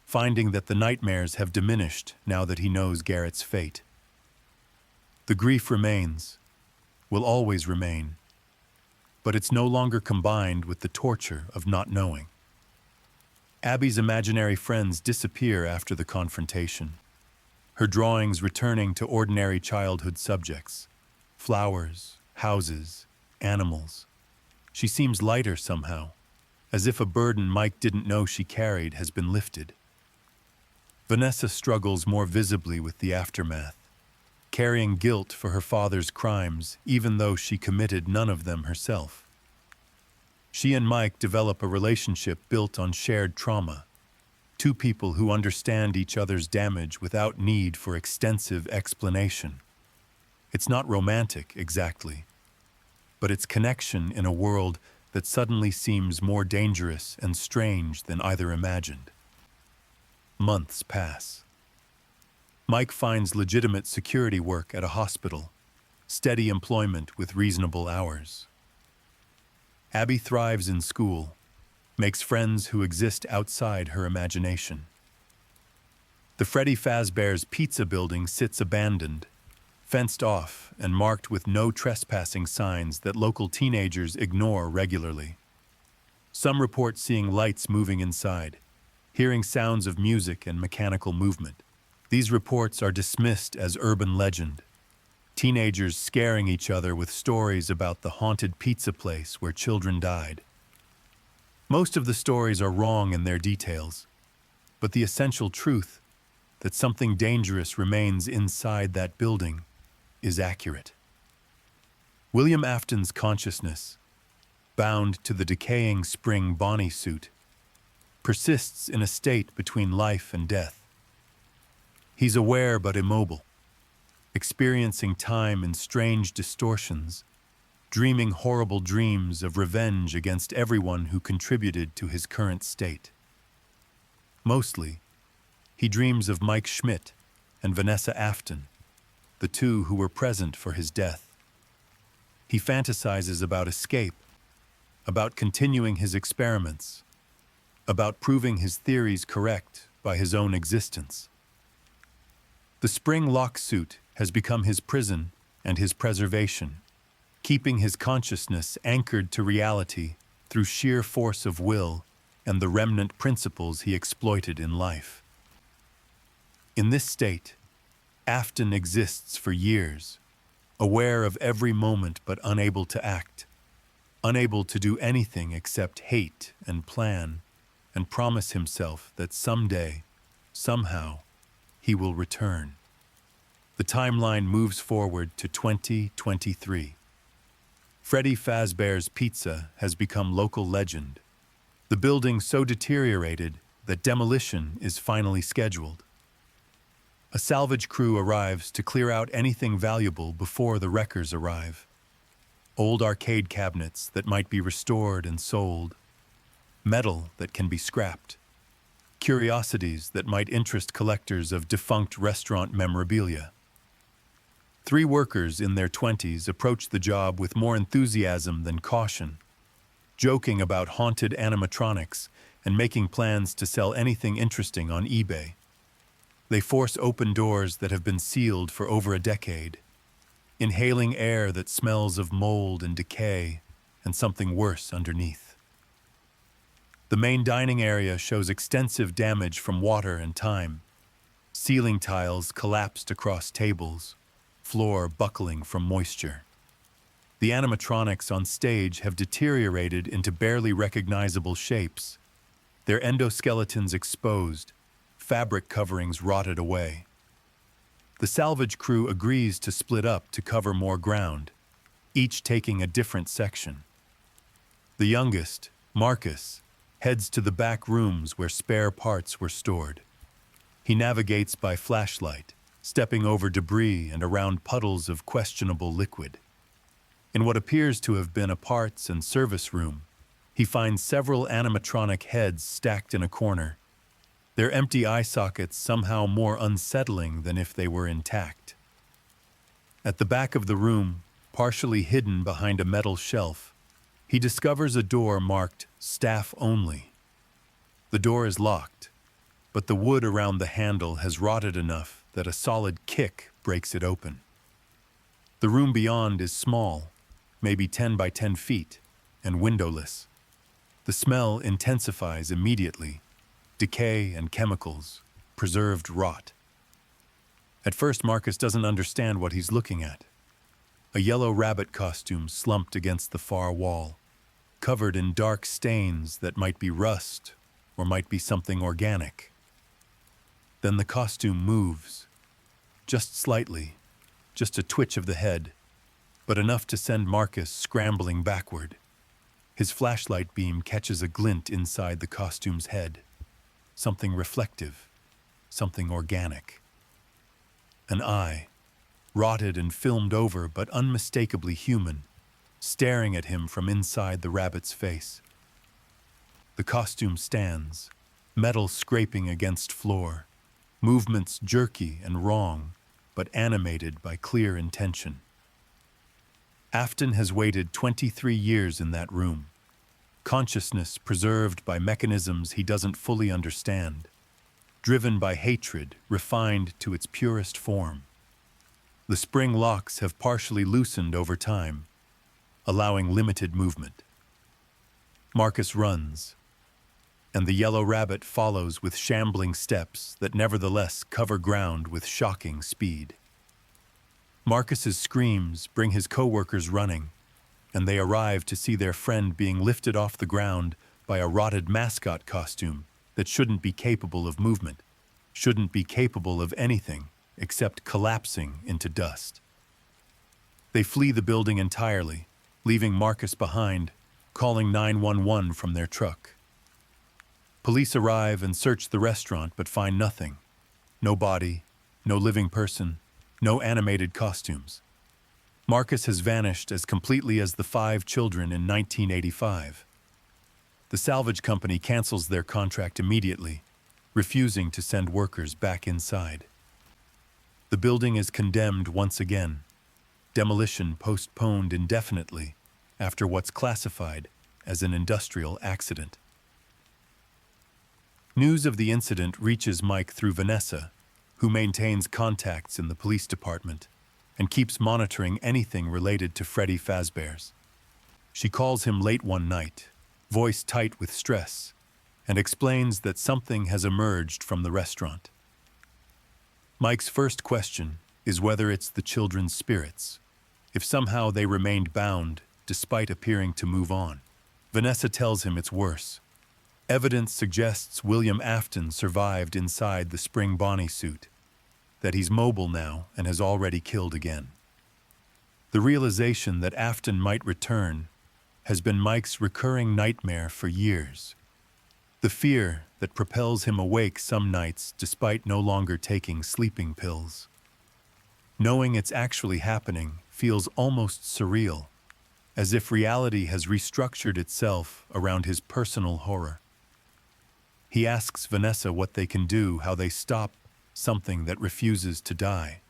finding that the nightmares have diminished now that he knows Garrett's fate. The grief remains, will always remain, but it's no longer combined with the torture of not knowing. Abby's imaginary friends disappear after the confrontation, her drawings returning to ordinary childhood subjects: flowers, houses, animals. She seems lighter somehow, as if a burden Mike didn't know she carried has been lifted. Vanessa struggles more visibly with the aftermath, carrying guilt for her father's crimes even though she committed none of them herself. She and Mike develop a relationship built on shared trauma, 2 people who understand each other's damage without need for extensive explanation. It's not romantic, exactly, but it's connection in a world that suddenly seems more dangerous and strange than either imagined. Months pass. Mike finds legitimate security work at a hospital, steady employment with reasonable hours. Abby thrives in school, makes friends who exist outside her imagination. The Freddy Fazbear's Pizza building sits abandoned, fenced off and marked with no trespassing signs that local teenagers ignore regularly. Some report seeing lights moving inside, hearing sounds of music and mechanical movement. These reports are dismissed as urban legend, teenagers scaring each other with stories about the haunted pizza place where children died. Most of the stories are wrong in their details, but the essential truth that something dangerous remains inside that building is accurate. William Afton's consciousness, bound to the decaying spring Bonnie suit, persists in a state between life and death. He's aware but immobile, experiencing time in strange distortions, dreaming horrible dreams of revenge against everyone who contributed to his current state. Mostly, he dreams of Mike Schmidt and Vanessa Afton, the 2 who were present for his death. He fantasizes about escape, about continuing his experiments, about proving his theories correct by his own existence. The spring lock suit has become his prison and his preservation, keeping his consciousness anchored to reality through sheer force of will and the remnant principles he exploited in life. In this state, Afton exists for years, aware of every moment but unable to act, unable to do anything except hate and plan and promise himself that someday, somehow, he will return. The timeline moves forward to 2023. Freddy Fazbear's Pizza has become local legend, the building so deteriorated that demolition is finally scheduled. A salvage crew arrives to clear out anything valuable before the wreckers arrive. Old arcade cabinets that might be restored and sold, metal that can be scrapped, curiosities that might interest collectors of defunct restaurant memorabilia. 3 workers in their 20s approach the job with more enthusiasm than caution, joking about haunted animatronics and making plans to sell anything interesting on eBay. They force open doors that have been sealed for over a decade, inhaling air that smells of mold and decay and something worse underneath. The main dining area shows extensive damage from water and time. Ceiling tiles collapsed across tables, floor buckling from moisture. The animatronics on stage have deteriorated into barely recognizable shapes, their endoskeletons exposed, fabric coverings rotted away. The salvage crew agrees to split up to cover more ground, each taking a different section. The youngest, Marcus, heads to the back rooms where spare parts were stored. He navigates by flashlight, stepping over debris and around puddles of questionable liquid. In what appears to have been a parts and service room, he finds several animatronic heads stacked in a corner, their empty eye sockets somehow more unsettling than if they were intact. At the back of the room, partially hidden behind a metal shelf, he discovers a door marked "Staff Only." The door is locked, but the wood around the handle has rotted enough that a solid kick breaks it open. The room beyond is small, maybe 10 by 10 feet, and windowless. The smell intensifies immediately, decay and chemicals, preserved rot. At first, Marcus doesn't understand what he's looking at. A yellow rabbit costume slumped against the far wall, covered in dark stains that might be rust or might be something organic. Then the costume moves, just slightly, just a twitch of the head, but enough to send Marcus scrambling backward. His flashlight beam catches a glint inside the costume's head. Something reflective, something organic. An eye, rotted and filmed over but unmistakably human, staring at him from inside the rabbit's face. The costume stands, metal scraping against floor, movements jerky and wrong, but animated by clear intention. Afton has waited 23 years in that room, consciousness preserved by mechanisms he doesn't fully understand, driven by hatred refined to its purest form. The spring locks have partially loosened over time, allowing limited movement. Marcus runs, and the yellow rabbit follows with shambling steps that nevertheless cover ground with shocking speed. Marcus's screams bring his co-workers running, and they arrive to see their friend being lifted off the ground by a rotted mascot costume that shouldn't be capable of movement, shouldn't be capable of anything except collapsing into dust. They flee the building entirely, leaving Marcus behind, calling 911 from their truck. Police arrive and search the restaurant but find nothing. No body, no living person, no animated costumes. Marcus has vanished as completely as the 5 children in 1985. The salvage company cancels their contract immediately, refusing to send workers back inside. The building is condemned once again, demolition postponed indefinitely after what's classified as an industrial accident. News of the incident reaches Mike through Vanessa, who maintains contacts in the police department and keeps monitoring anything related to Freddy Fazbear's. She calls him late one night, voice tight with stress, and explains that something has emerged from the restaurant. Mike's first question is whether it's the children's spirits, if somehow they remained bound despite appearing to move on. Vanessa tells him it's worse. Evidence suggests William Afton survived inside the Spring Bonnie suit, that he's mobile now and has already killed again. The realization that Afton might return has been Mike's recurring nightmare for years. The fear that propels him awake some nights despite no longer taking sleeping pills. Knowing it's actually happening feels almost surreal, as if reality has restructured itself around his personal horror. He asks Vanessa what they can do, how they stop something that refuses to die.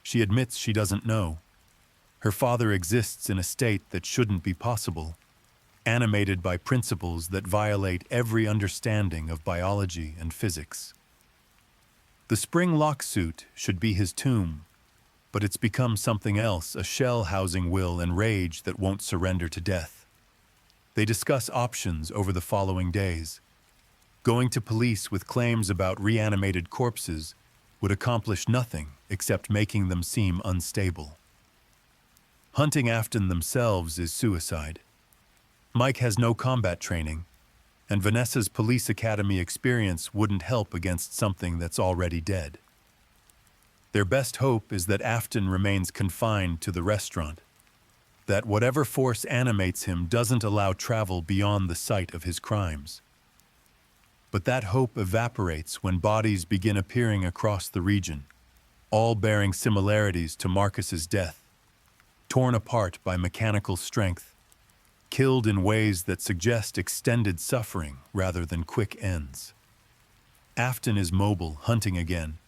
She admits she doesn't know. Her father exists in a state that shouldn't be possible, animated by principles that violate every understanding of biology and physics. The spring lock suit should be his tomb, but it's become something else, a shell housing will and rage that won't surrender to death. They discuss options over the following days. Going to police with claims about reanimated corpses would accomplish nothing except making them seem unstable. Hunting Afton themselves is suicide. Mike has no combat training, and Vanessa's police academy experience wouldn't help against something that's already dead. Their best hope is that Afton remains confined to the restaurant, that whatever force animates him doesn't allow travel beyond the site of his crimes. But that hope evaporates when bodies begin appearing across the region, all bearing similarities to Marcus's death, torn apart by mechanical strength, killed in ways that suggest extended suffering rather than quick ends. Afton is mobile, hunting again,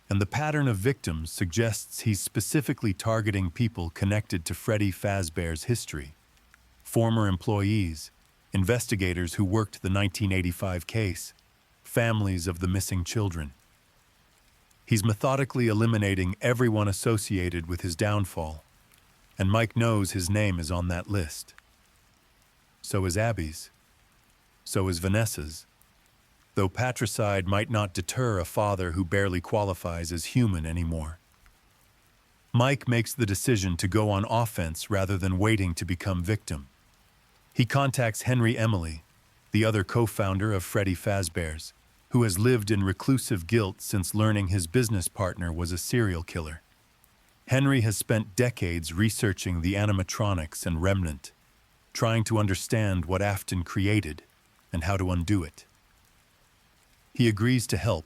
and the pattern of victims suggests he's specifically targeting people connected to Freddy Fazbear's history, former employees, investigators who worked the 1985 case, families of the missing children. He's methodically eliminating everyone associated with his downfall, and Mike knows his name is on that list. So is Abby's. So is Vanessa's. Though patricide might not deter a father who barely qualifies as human anymore. Mike makes the decision to go on offense rather than waiting to become victim. He contacts Henry Emily, the other co-founder of Freddy Fazbear's, who has lived in reclusive guilt since learning his business partner was a serial killer. Henry has spent decades researching the animatronics and remnant, trying to understand what Afton created and how to undo it. He agrees to help,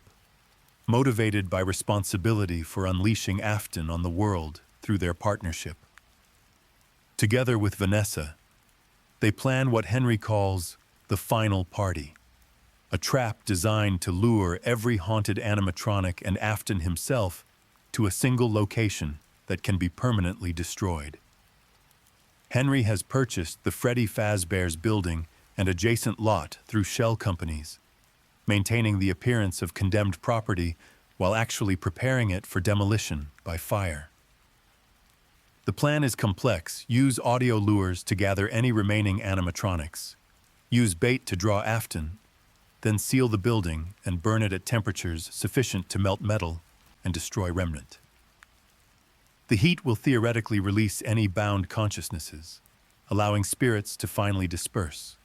motivated by responsibility for unleashing Afton on the world through their partnership. Together with Vanessa, they plan what Henry calls the final party, a trap designed to lure every haunted animatronic and Afton himself to a single location that can be permanently destroyed. Henry has purchased the Freddy Fazbear's building and adjacent lot through shell companies, maintaining the appearance of condemned property while actually preparing it for demolition by fire. The plan is complex. Use audio lures to gather any remaining animatronics. Use bait to draw Afton, then seal the building and burn it at temperatures sufficient to melt metal and destroy remnant. The heat will theoretically release any bound consciousnesses, allowing spirits to finally disperse.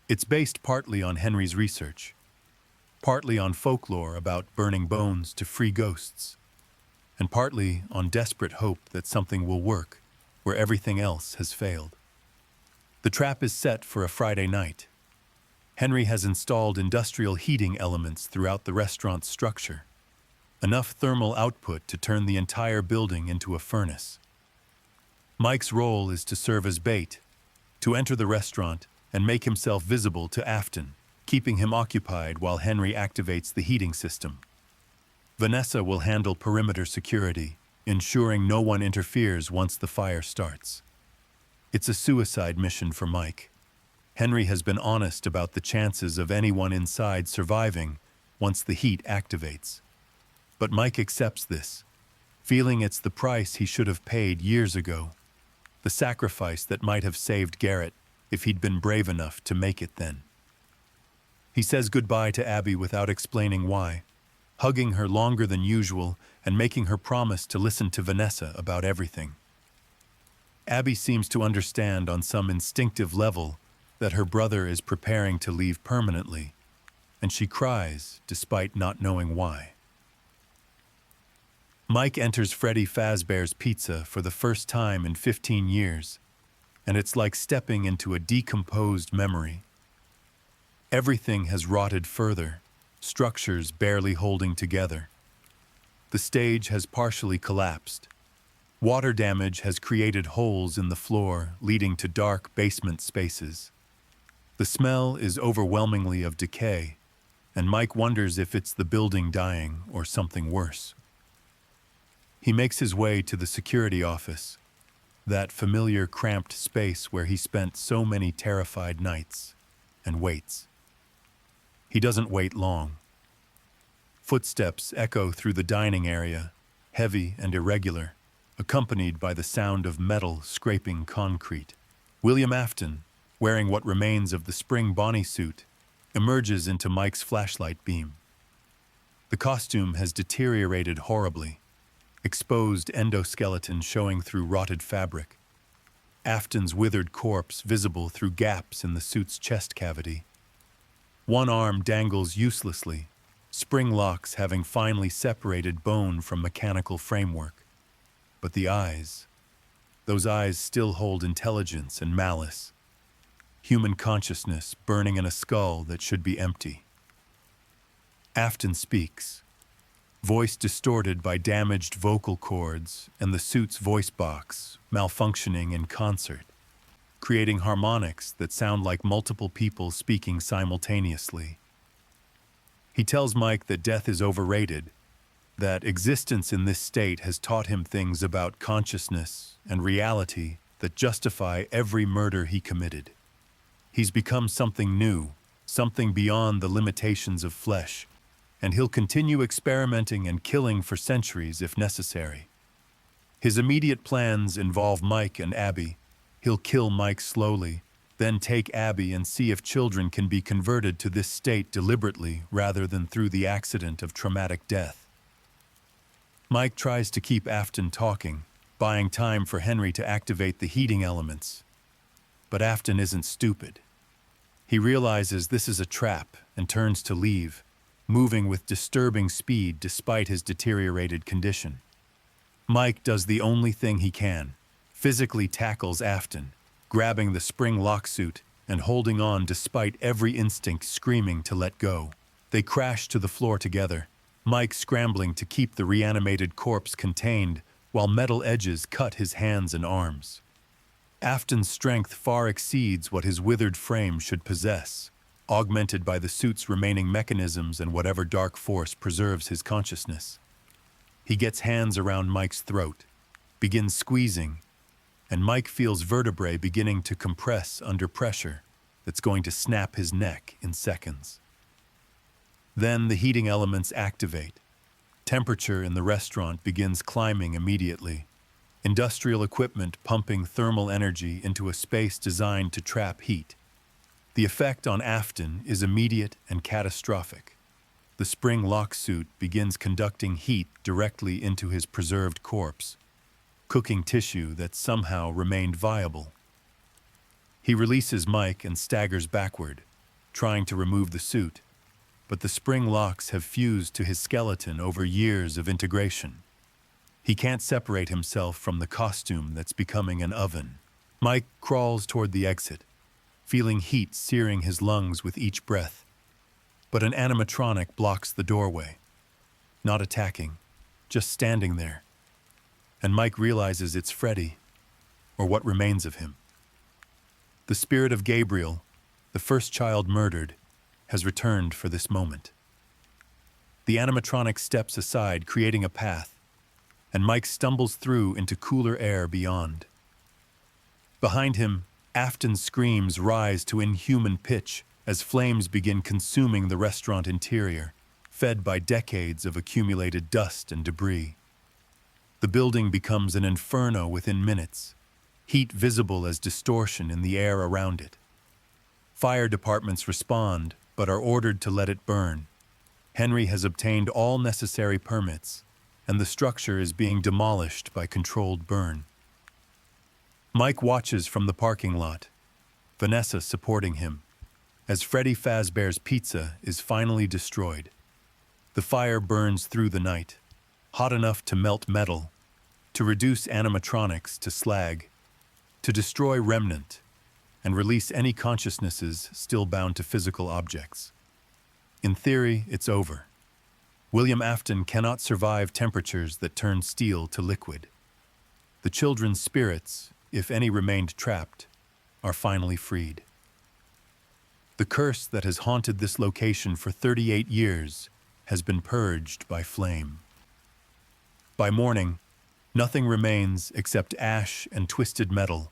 It's based partly on Henry's research, partly on folklore about burning bones to free ghosts, and partly on desperate hope that something will work where everything else has failed. The trap is set for a Friday night. Henry has installed industrial heating elements throughout the restaurant's structure, enough thermal output to turn the entire building into a furnace. Mike's role is to serve as bait, to enter the restaurant and make himself visible to Afton, keeping him occupied while Henry activates the heating system. Vanessa will handle perimeter security, ensuring no one interferes once the fire starts. It's a suicide mission for Mike. Henry has been honest about the chances of anyone inside surviving once the heat activates. But Mike accepts this, feeling it's the price he should have paid years ago, the sacrifice that might have saved Garrett if he'd been brave enough to make it then. He says goodbye to Abby without explaining why, hugging her longer than usual and making her promise to listen to Vanessa about everything. Abby seems to understand on some instinctive level that her brother is preparing to leave permanently, and she cries despite not knowing why. Mike enters Freddy Fazbear's Pizza for the first time in 15 years, and it's like stepping into a decomposed memory. Everything has rotted further, structures barely holding together. The stage has partially collapsed. Water damage has created holes in the floor, leading to dark basement spaces. The smell is overwhelmingly of decay, and Mike wonders if it's the building dying or something worse. He makes his way to the security office, that familiar cramped space where he spent so many terrified nights, and waits. He doesn't wait long. Footsteps echo through the dining area, heavy and irregular, accompanied by the sound of metal scraping concrete. William Afton, wearing what remains of the spring Bonnie suit, emerges into Mike's flashlight beam. The costume has deteriorated horribly, exposed endoskeleton showing through rotted fabric, Afton's withered corpse visible through gaps in the suit's chest cavity. One arm dangles uselessly, spring locks having finally separated bone from mechanical framework. But the eyes, those eyes still hold intelligence and malice. Human consciousness burning in a skull that should be empty. Afton speaks, voice distorted by damaged vocal cords and the suit's voice box malfunctioning in concert, creating harmonics that sound like multiple people speaking simultaneously. He tells Mike that death is overrated, that existence in this state has taught him things about consciousness and reality that justify every murder he committed. He's become something new, something beyond the limitations of flesh, and he'll continue experimenting and killing for centuries if necessary. His immediate plans involve Mike and Abby. He'll kill Mike slowly, then take Abby and see if children can be converted to this state deliberately rather than through the accident of traumatic death. Mike tries to keep Afton talking, buying time for Henry to activate the heating elements. But Afton isn't stupid. He realizes this is a trap and turns to leave, moving with disturbing speed despite his deteriorated condition. Mike does the only thing he can, physically tackles Afton, grabbing the spring lock suit and holding on despite every instinct screaming to let go. They crash to the floor together, Mike scrambling to keep the reanimated corpse contained while metal edges cut his hands and arms. Afton's strength far exceeds what his withered frame should possess, augmented by the suit's remaining mechanisms and whatever dark force preserves his consciousness. He gets hands around Mike's throat, begins squeezing, and Mike feels vertebrae beginning to compress under pressure that's going to snap his neck in seconds. Then the heating elements activate. Temperature in the restaurant begins climbing immediately, industrial equipment pumping thermal energy into a space designed to trap heat. The effect on Afton is immediate and catastrophic. The spring lock suit begins conducting heat directly into his preserved corpse, cooking tissue that somehow remained viable. He releases Mike and staggers backward, trying to remove the suit, but the spring locks have fused to his skeleton over years of integration. He can't separate himself from the costume that's becoming an oven. Mike crawls toward the exit, feeling heat searing his lungs with each breath. But an animatronic blocks the doorway, not attacking, just standing there. And Mike realizes it's Freddy, or what remains of him. The spirit of Gabriel, the first child murdered, has returned for this moment. The animatronic steps aside, creating a path, and Mike stumbles through into cooler air beyond. Behind him, Afton's screams rise to inhuman pitch as flames begin consuming the restaurant interior, fed by decades of accumulated dust and debris. The building becomes an inferno within minutes, heat visible as distortion in the air around it. Fire departments respond, but are ordered to let it burn. Henry has obtained all necessary permits, and the structure is being demolished by controlled burn. Mike watches from the parking lot, Vanessa supporting him, as Freddy Fazbear's Pizza is finally destroyed. The fire burns through the night, hot enough to melt metal, to reduce animatronics to slag, to destroy remnant, and release any consciousnesses still bound to physical objects. In theory, it's over. William Afton cannot survive temperatures that turn steel to liquid. The children's spirits, if any remained trapped, are finally freed. The curse that has haunted this location for 38 years has been purged by flame. By morning, nothing remains except ash and twisted metal,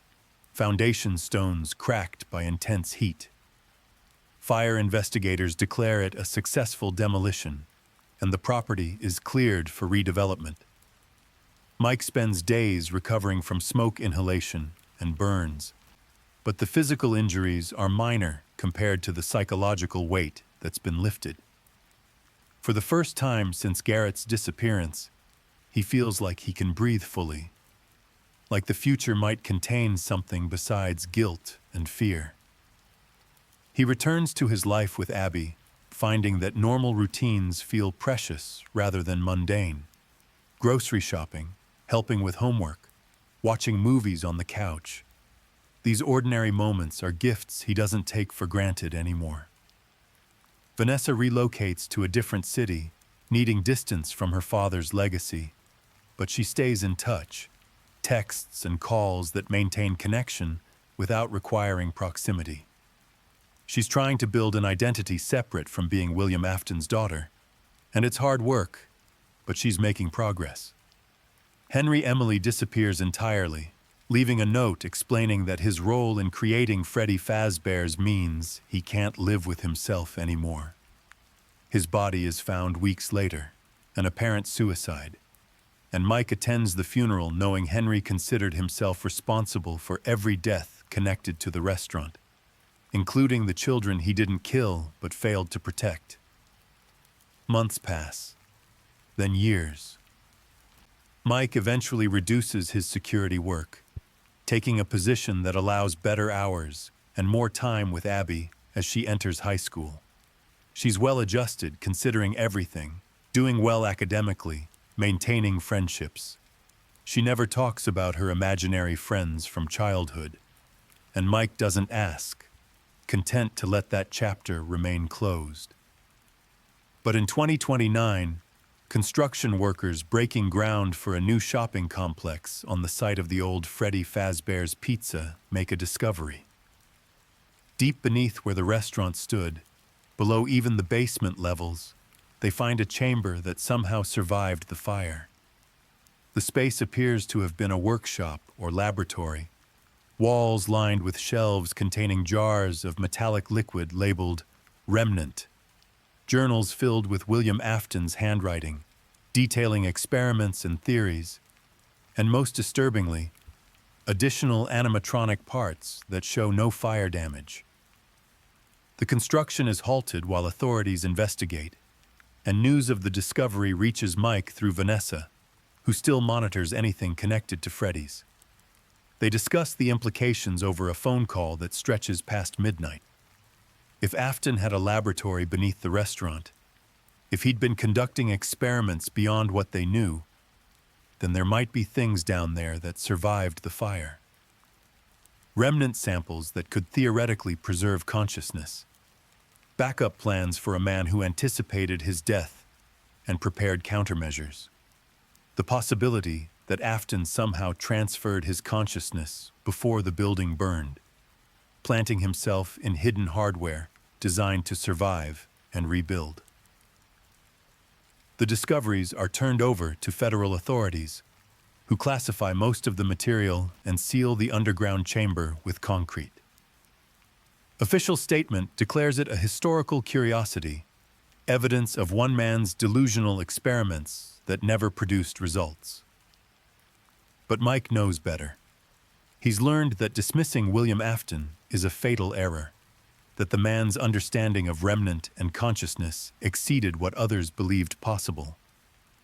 foundation stones cracked by intense heat. Fire investigators declare it a successful demolition, and the property is cleared for redevelopment. Mike spends days recovering from smoke inhalation and burns, but the physical injuries are minor compared to the psychological weight that's been lifted. For the first time since Garrett's disappearance, he feels like he can breathe fully, like the future might contain something besides guilt and fear. He returns to his life with Abby, finding that normal routines feel precious rather than mundane. Grocery shopping, helping with homework, watching movies on the couch. These ordinary moments are gifts he doesn't take for granted anymore. Vanessa relocates to a different city, needing distance from her father's legacy, but she stays in touch, texts and calls that maintain connection without requiring proximity. She's trying to build an identity separate from being William Afton's daughter, and it's hard work, but she's making progress. Henry Emily disappears entirely, leaving a note explaining that his role in creating Freddy Fazbear's means he can't live with himself anymore. His body is found weeks later, an apparent suicide, and Mike attends the funeral knowing Henry considered himself responsible for every death connected to the restaurant, including the children he didn't kill but failed to protect. Months pass, then years. Mike eventually reduces his security work, taking a position that allows better hours and more time with Abby as she enters high school. She's well-adjusted considering everything, doing well academically, maintaining friendships. She never talks about her imaginary friends from childhood, and Mike doesn't ask, content to let that chapter remain closed. But in 2029, construction workers breaking ground for a new shopping complex on the site of the old Freddy Fazbear's Pizza make a discovery. Deep beneath where the restaurant stood, below even the basement levels, they find a chamber that somehow survived the fire. The space appears to have been a workshop or laboratory, walls lined with shelves containing jars of metallic liquid labeled "Remnant," journals filled with William Afton's handwriting, detailing experiments and theories, and most disturbingly, additional animatronic parts that show no fire damage. The construction is halted while authorities investigate, and news of the discovery reaches Mike through Vanessa, who still monitors anything connected to Freddy's. They discuss the implications over a phone call that stretches past midnight. If Afton had a laboratory beneath the restaurant, if he'd been conducting experiments beyond what they knew, then there might be things down there that survived the fire. Remnant samples that could theoretically preserve consciousness. Backup plans for a man who anticipated his death and prepared countermeasures. The possibility that Afton somehow transferred his consciousness before the building burned, planting himself in hidden hardware designed to survive and rebuild. The discoveries are turned over to federal authorities, who classify most of the material and seal the underground chamber with concrete. Official statement declares it a historical curiosity, evidence of one man's delusional experiments that never produced results. But Mike knows better. He's learned that dismissing William Afton is a fatal error, that the man's understanding of remnant and consciousness exceeded what others believed possible.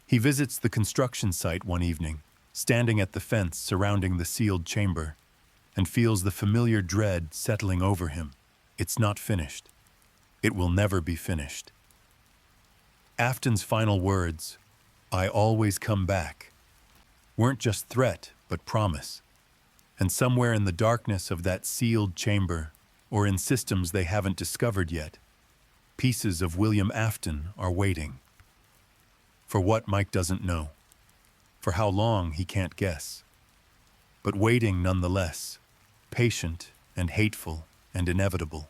He visits the construction site one evening, standing at the fence surrounding the sealed chamber, and feels the familiar dread settling over him. It's not finished. It will never be finished. Afton's final words, "I always come back," weren't just threat, but promise. And somewhere in the darkness of that sealed chamber, or in systems they haven't discovered yet, pieces of William Afton are waiting. For what, Mike doesn't know. For how long, he can't guess. But waiting nonetheless, patient and hateful and inevitable.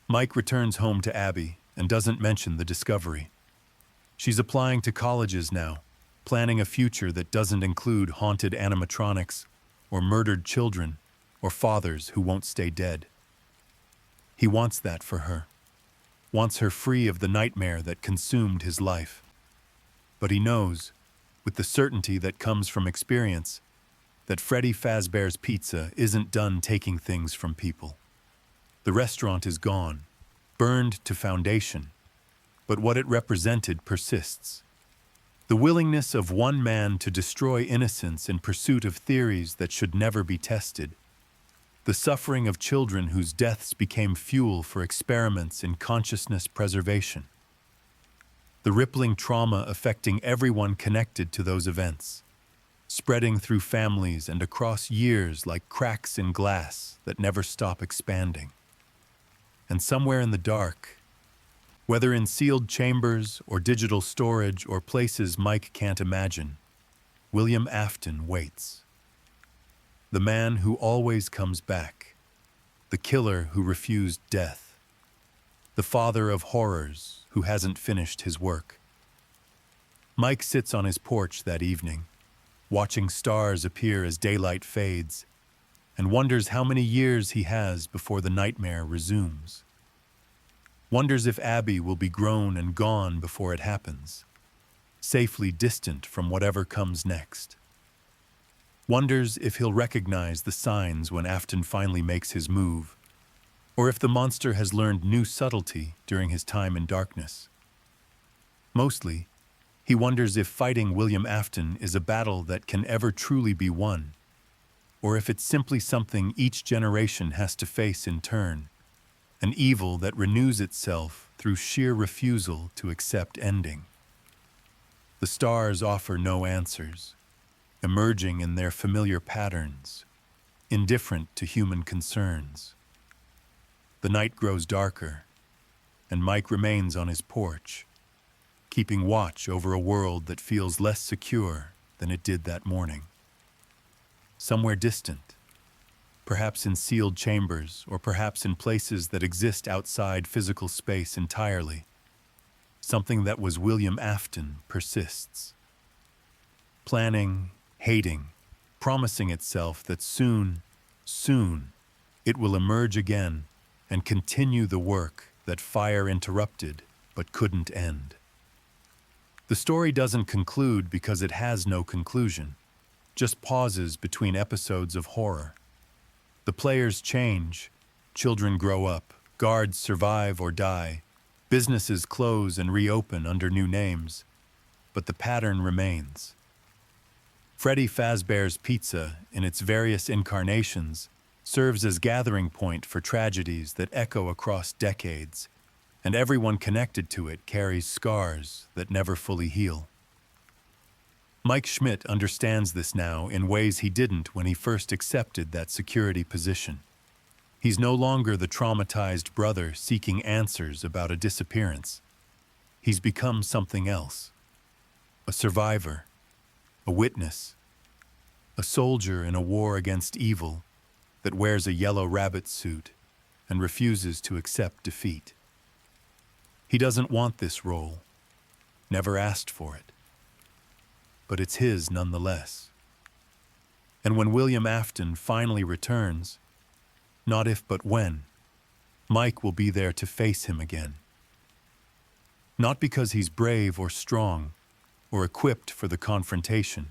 Mike returns home to Abby and doesn't mention the discovery. She's applying to colleges now, planning a future that doesn't include haunted animatronics or murdered children or fathers who won't stay dead. He wants that for her, wants her free of the nightmare that consumed his life. But he knows with the certainty that comes from experience, that Freddy Fazbear's Pizza isn't done taking things from people. The restaurant is gone, burned to foundation, but what it represented persists. The willingness of one man to destroy innocence in pursuit of theories that should never be tested. The suffering of children whose deaths became fuel for experiments in consciousness preservation. The rippling trauma affecting everyone connected to those events, spreading through families and across years like cracks in glass that never stop expanding. And somewhere in the dark, whether in sealed chambers or digital storage or places Mike can't imagine, William Afton waits. The man who always comes back, the killer who refused death, the father of horrors who hasn't finished his work. Mike sits on his porch that evening, watching stars appear as daylight fades, and wonders how many years he has before the nightmare resumes. Wonders if Abby will be grown and gone before it happens, safely distant from whatever comes next. Wonders if he'll recognize the signs when Afton finally makes his move, or if the monster has learned new subtlety during his time in darkness. Mostly, he wonders if fighting William Afton is a battle that can ever truly be won, or if it's simply something each generation has to face in turn, an evil that renews itself through sheer refusal to accept ending. The stars offer no answers, emerging in their familiar patterns, indifferent to human concerns. The night grows darker, and Mike remains on his porch, keeping watch over a world that feels less secure than it did that morning. Somewhere distant, perhaps in sealed chambers, or perhaps in places that exist outside physical space entirely, something that was William Afton persists. Planning, hating, promising itself that soon, it will emerge again and continue the work that fire interrupted but couldn't end. The story doesn't conclude because it has no conclusion, just pauses between episodes of horror. The players change, children grow up, guards survive or die, businesses close and reopen under new names, but the pattern remains. Freddy Fazbear's Pizza, in its various incarnations, serves as gathering point for tragedies that echo across decades, and everyone connected to it carries scars that never fully heal. Mike Schmidt understands this now in ways he didn't when he first accepted that security position. He's no longer the traumatized brother seeking answers about a disappearance. He's become something else. A survivor, a witness, a soldier in a war against evil that wears a yellow rabbit suit and refuses to accept defeat. He doesn't want this role, never asked for it, but it's his nonetheless. And when William Afton finally returns, not if but when, Mike will be there to face him again. Not because he's brave or strong or equipped for the confrontation,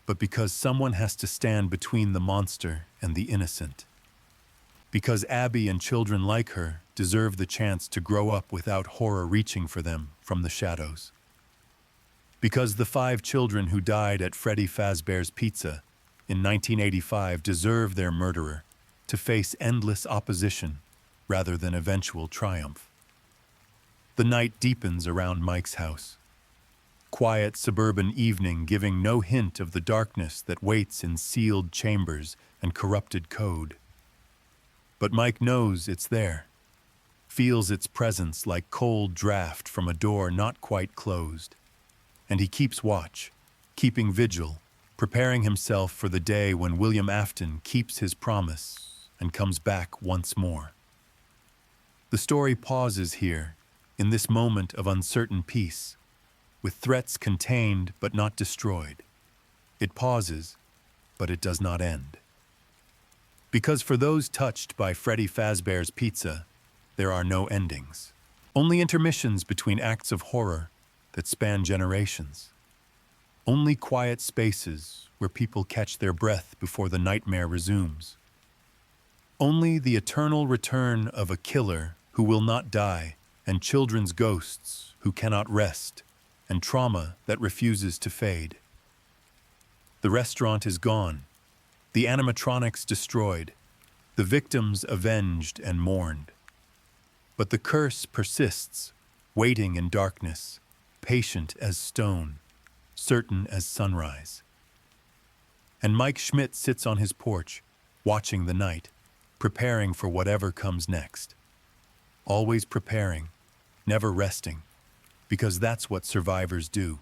but because someone has to stand between the monster and the innocent. Because Abby and children like her deserve the chance to grow up without horror reaching for them from the shadows. Because the 5 children who died at Freddy Fazbear's Pizza in 1985 deserve their murderer to face endless opposition rather than eventual triumph. The night deepens around Mike's house. Quiet suburban evening giving no hint of the darkness that waits in sealed chambers and corrupted code. But Mike knows it's there, feels its presence like cold draft from a door not quite closed. And he keeps watch, keeping vigil, preparing himself for the day when William Afton keeps his promise and comes back once more. The story pauses here, in this moment of uncertain peace, with threats contained but not destroyed. It pauses, but it does not end. Because for those touched by Freddy Fazbear's Pizza, there are no endings, only intermissions between acts of horror that span generations. Only quiet spaces where people catch their breath before the nightmare resumes. Only the eternal return of a killer who will not die, and children's ghosts who cannot rest, and trauma that refuses to fade. The restaurant is gone, the animatronics destroyed, the victims avenged and mourned. But the curse persists, waiting in darkness, patient as stone, certain as sunrise. And Mike Schmidt sits on his porch, watching the night, preparing for whatever comes next. Always preparing, never resting, because that's what survivors do.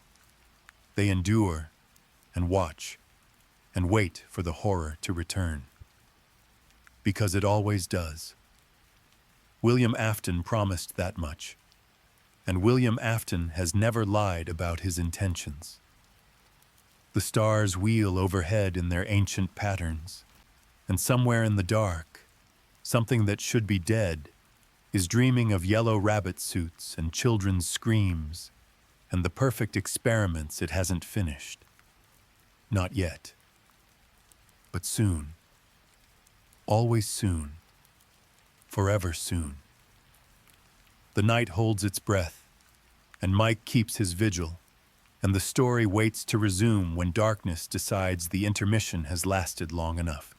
They endure and watch and wait for the horror to return. Because it always does. William Afton promised that much, and William Afton has never lied about his intentions. The stars wheel overhead in their ancient patterns, and somewhere in the dark, something that should be dead is dreaming of yellow rabbit suits and children's screams and the perfect experiments it hasn't finished. Not yet. But soon. Always soon. Forever soon. The night holds its breath, and Mike keeps his vigil, and the story waits to resume when darkness decides the intermission has lasted long enough.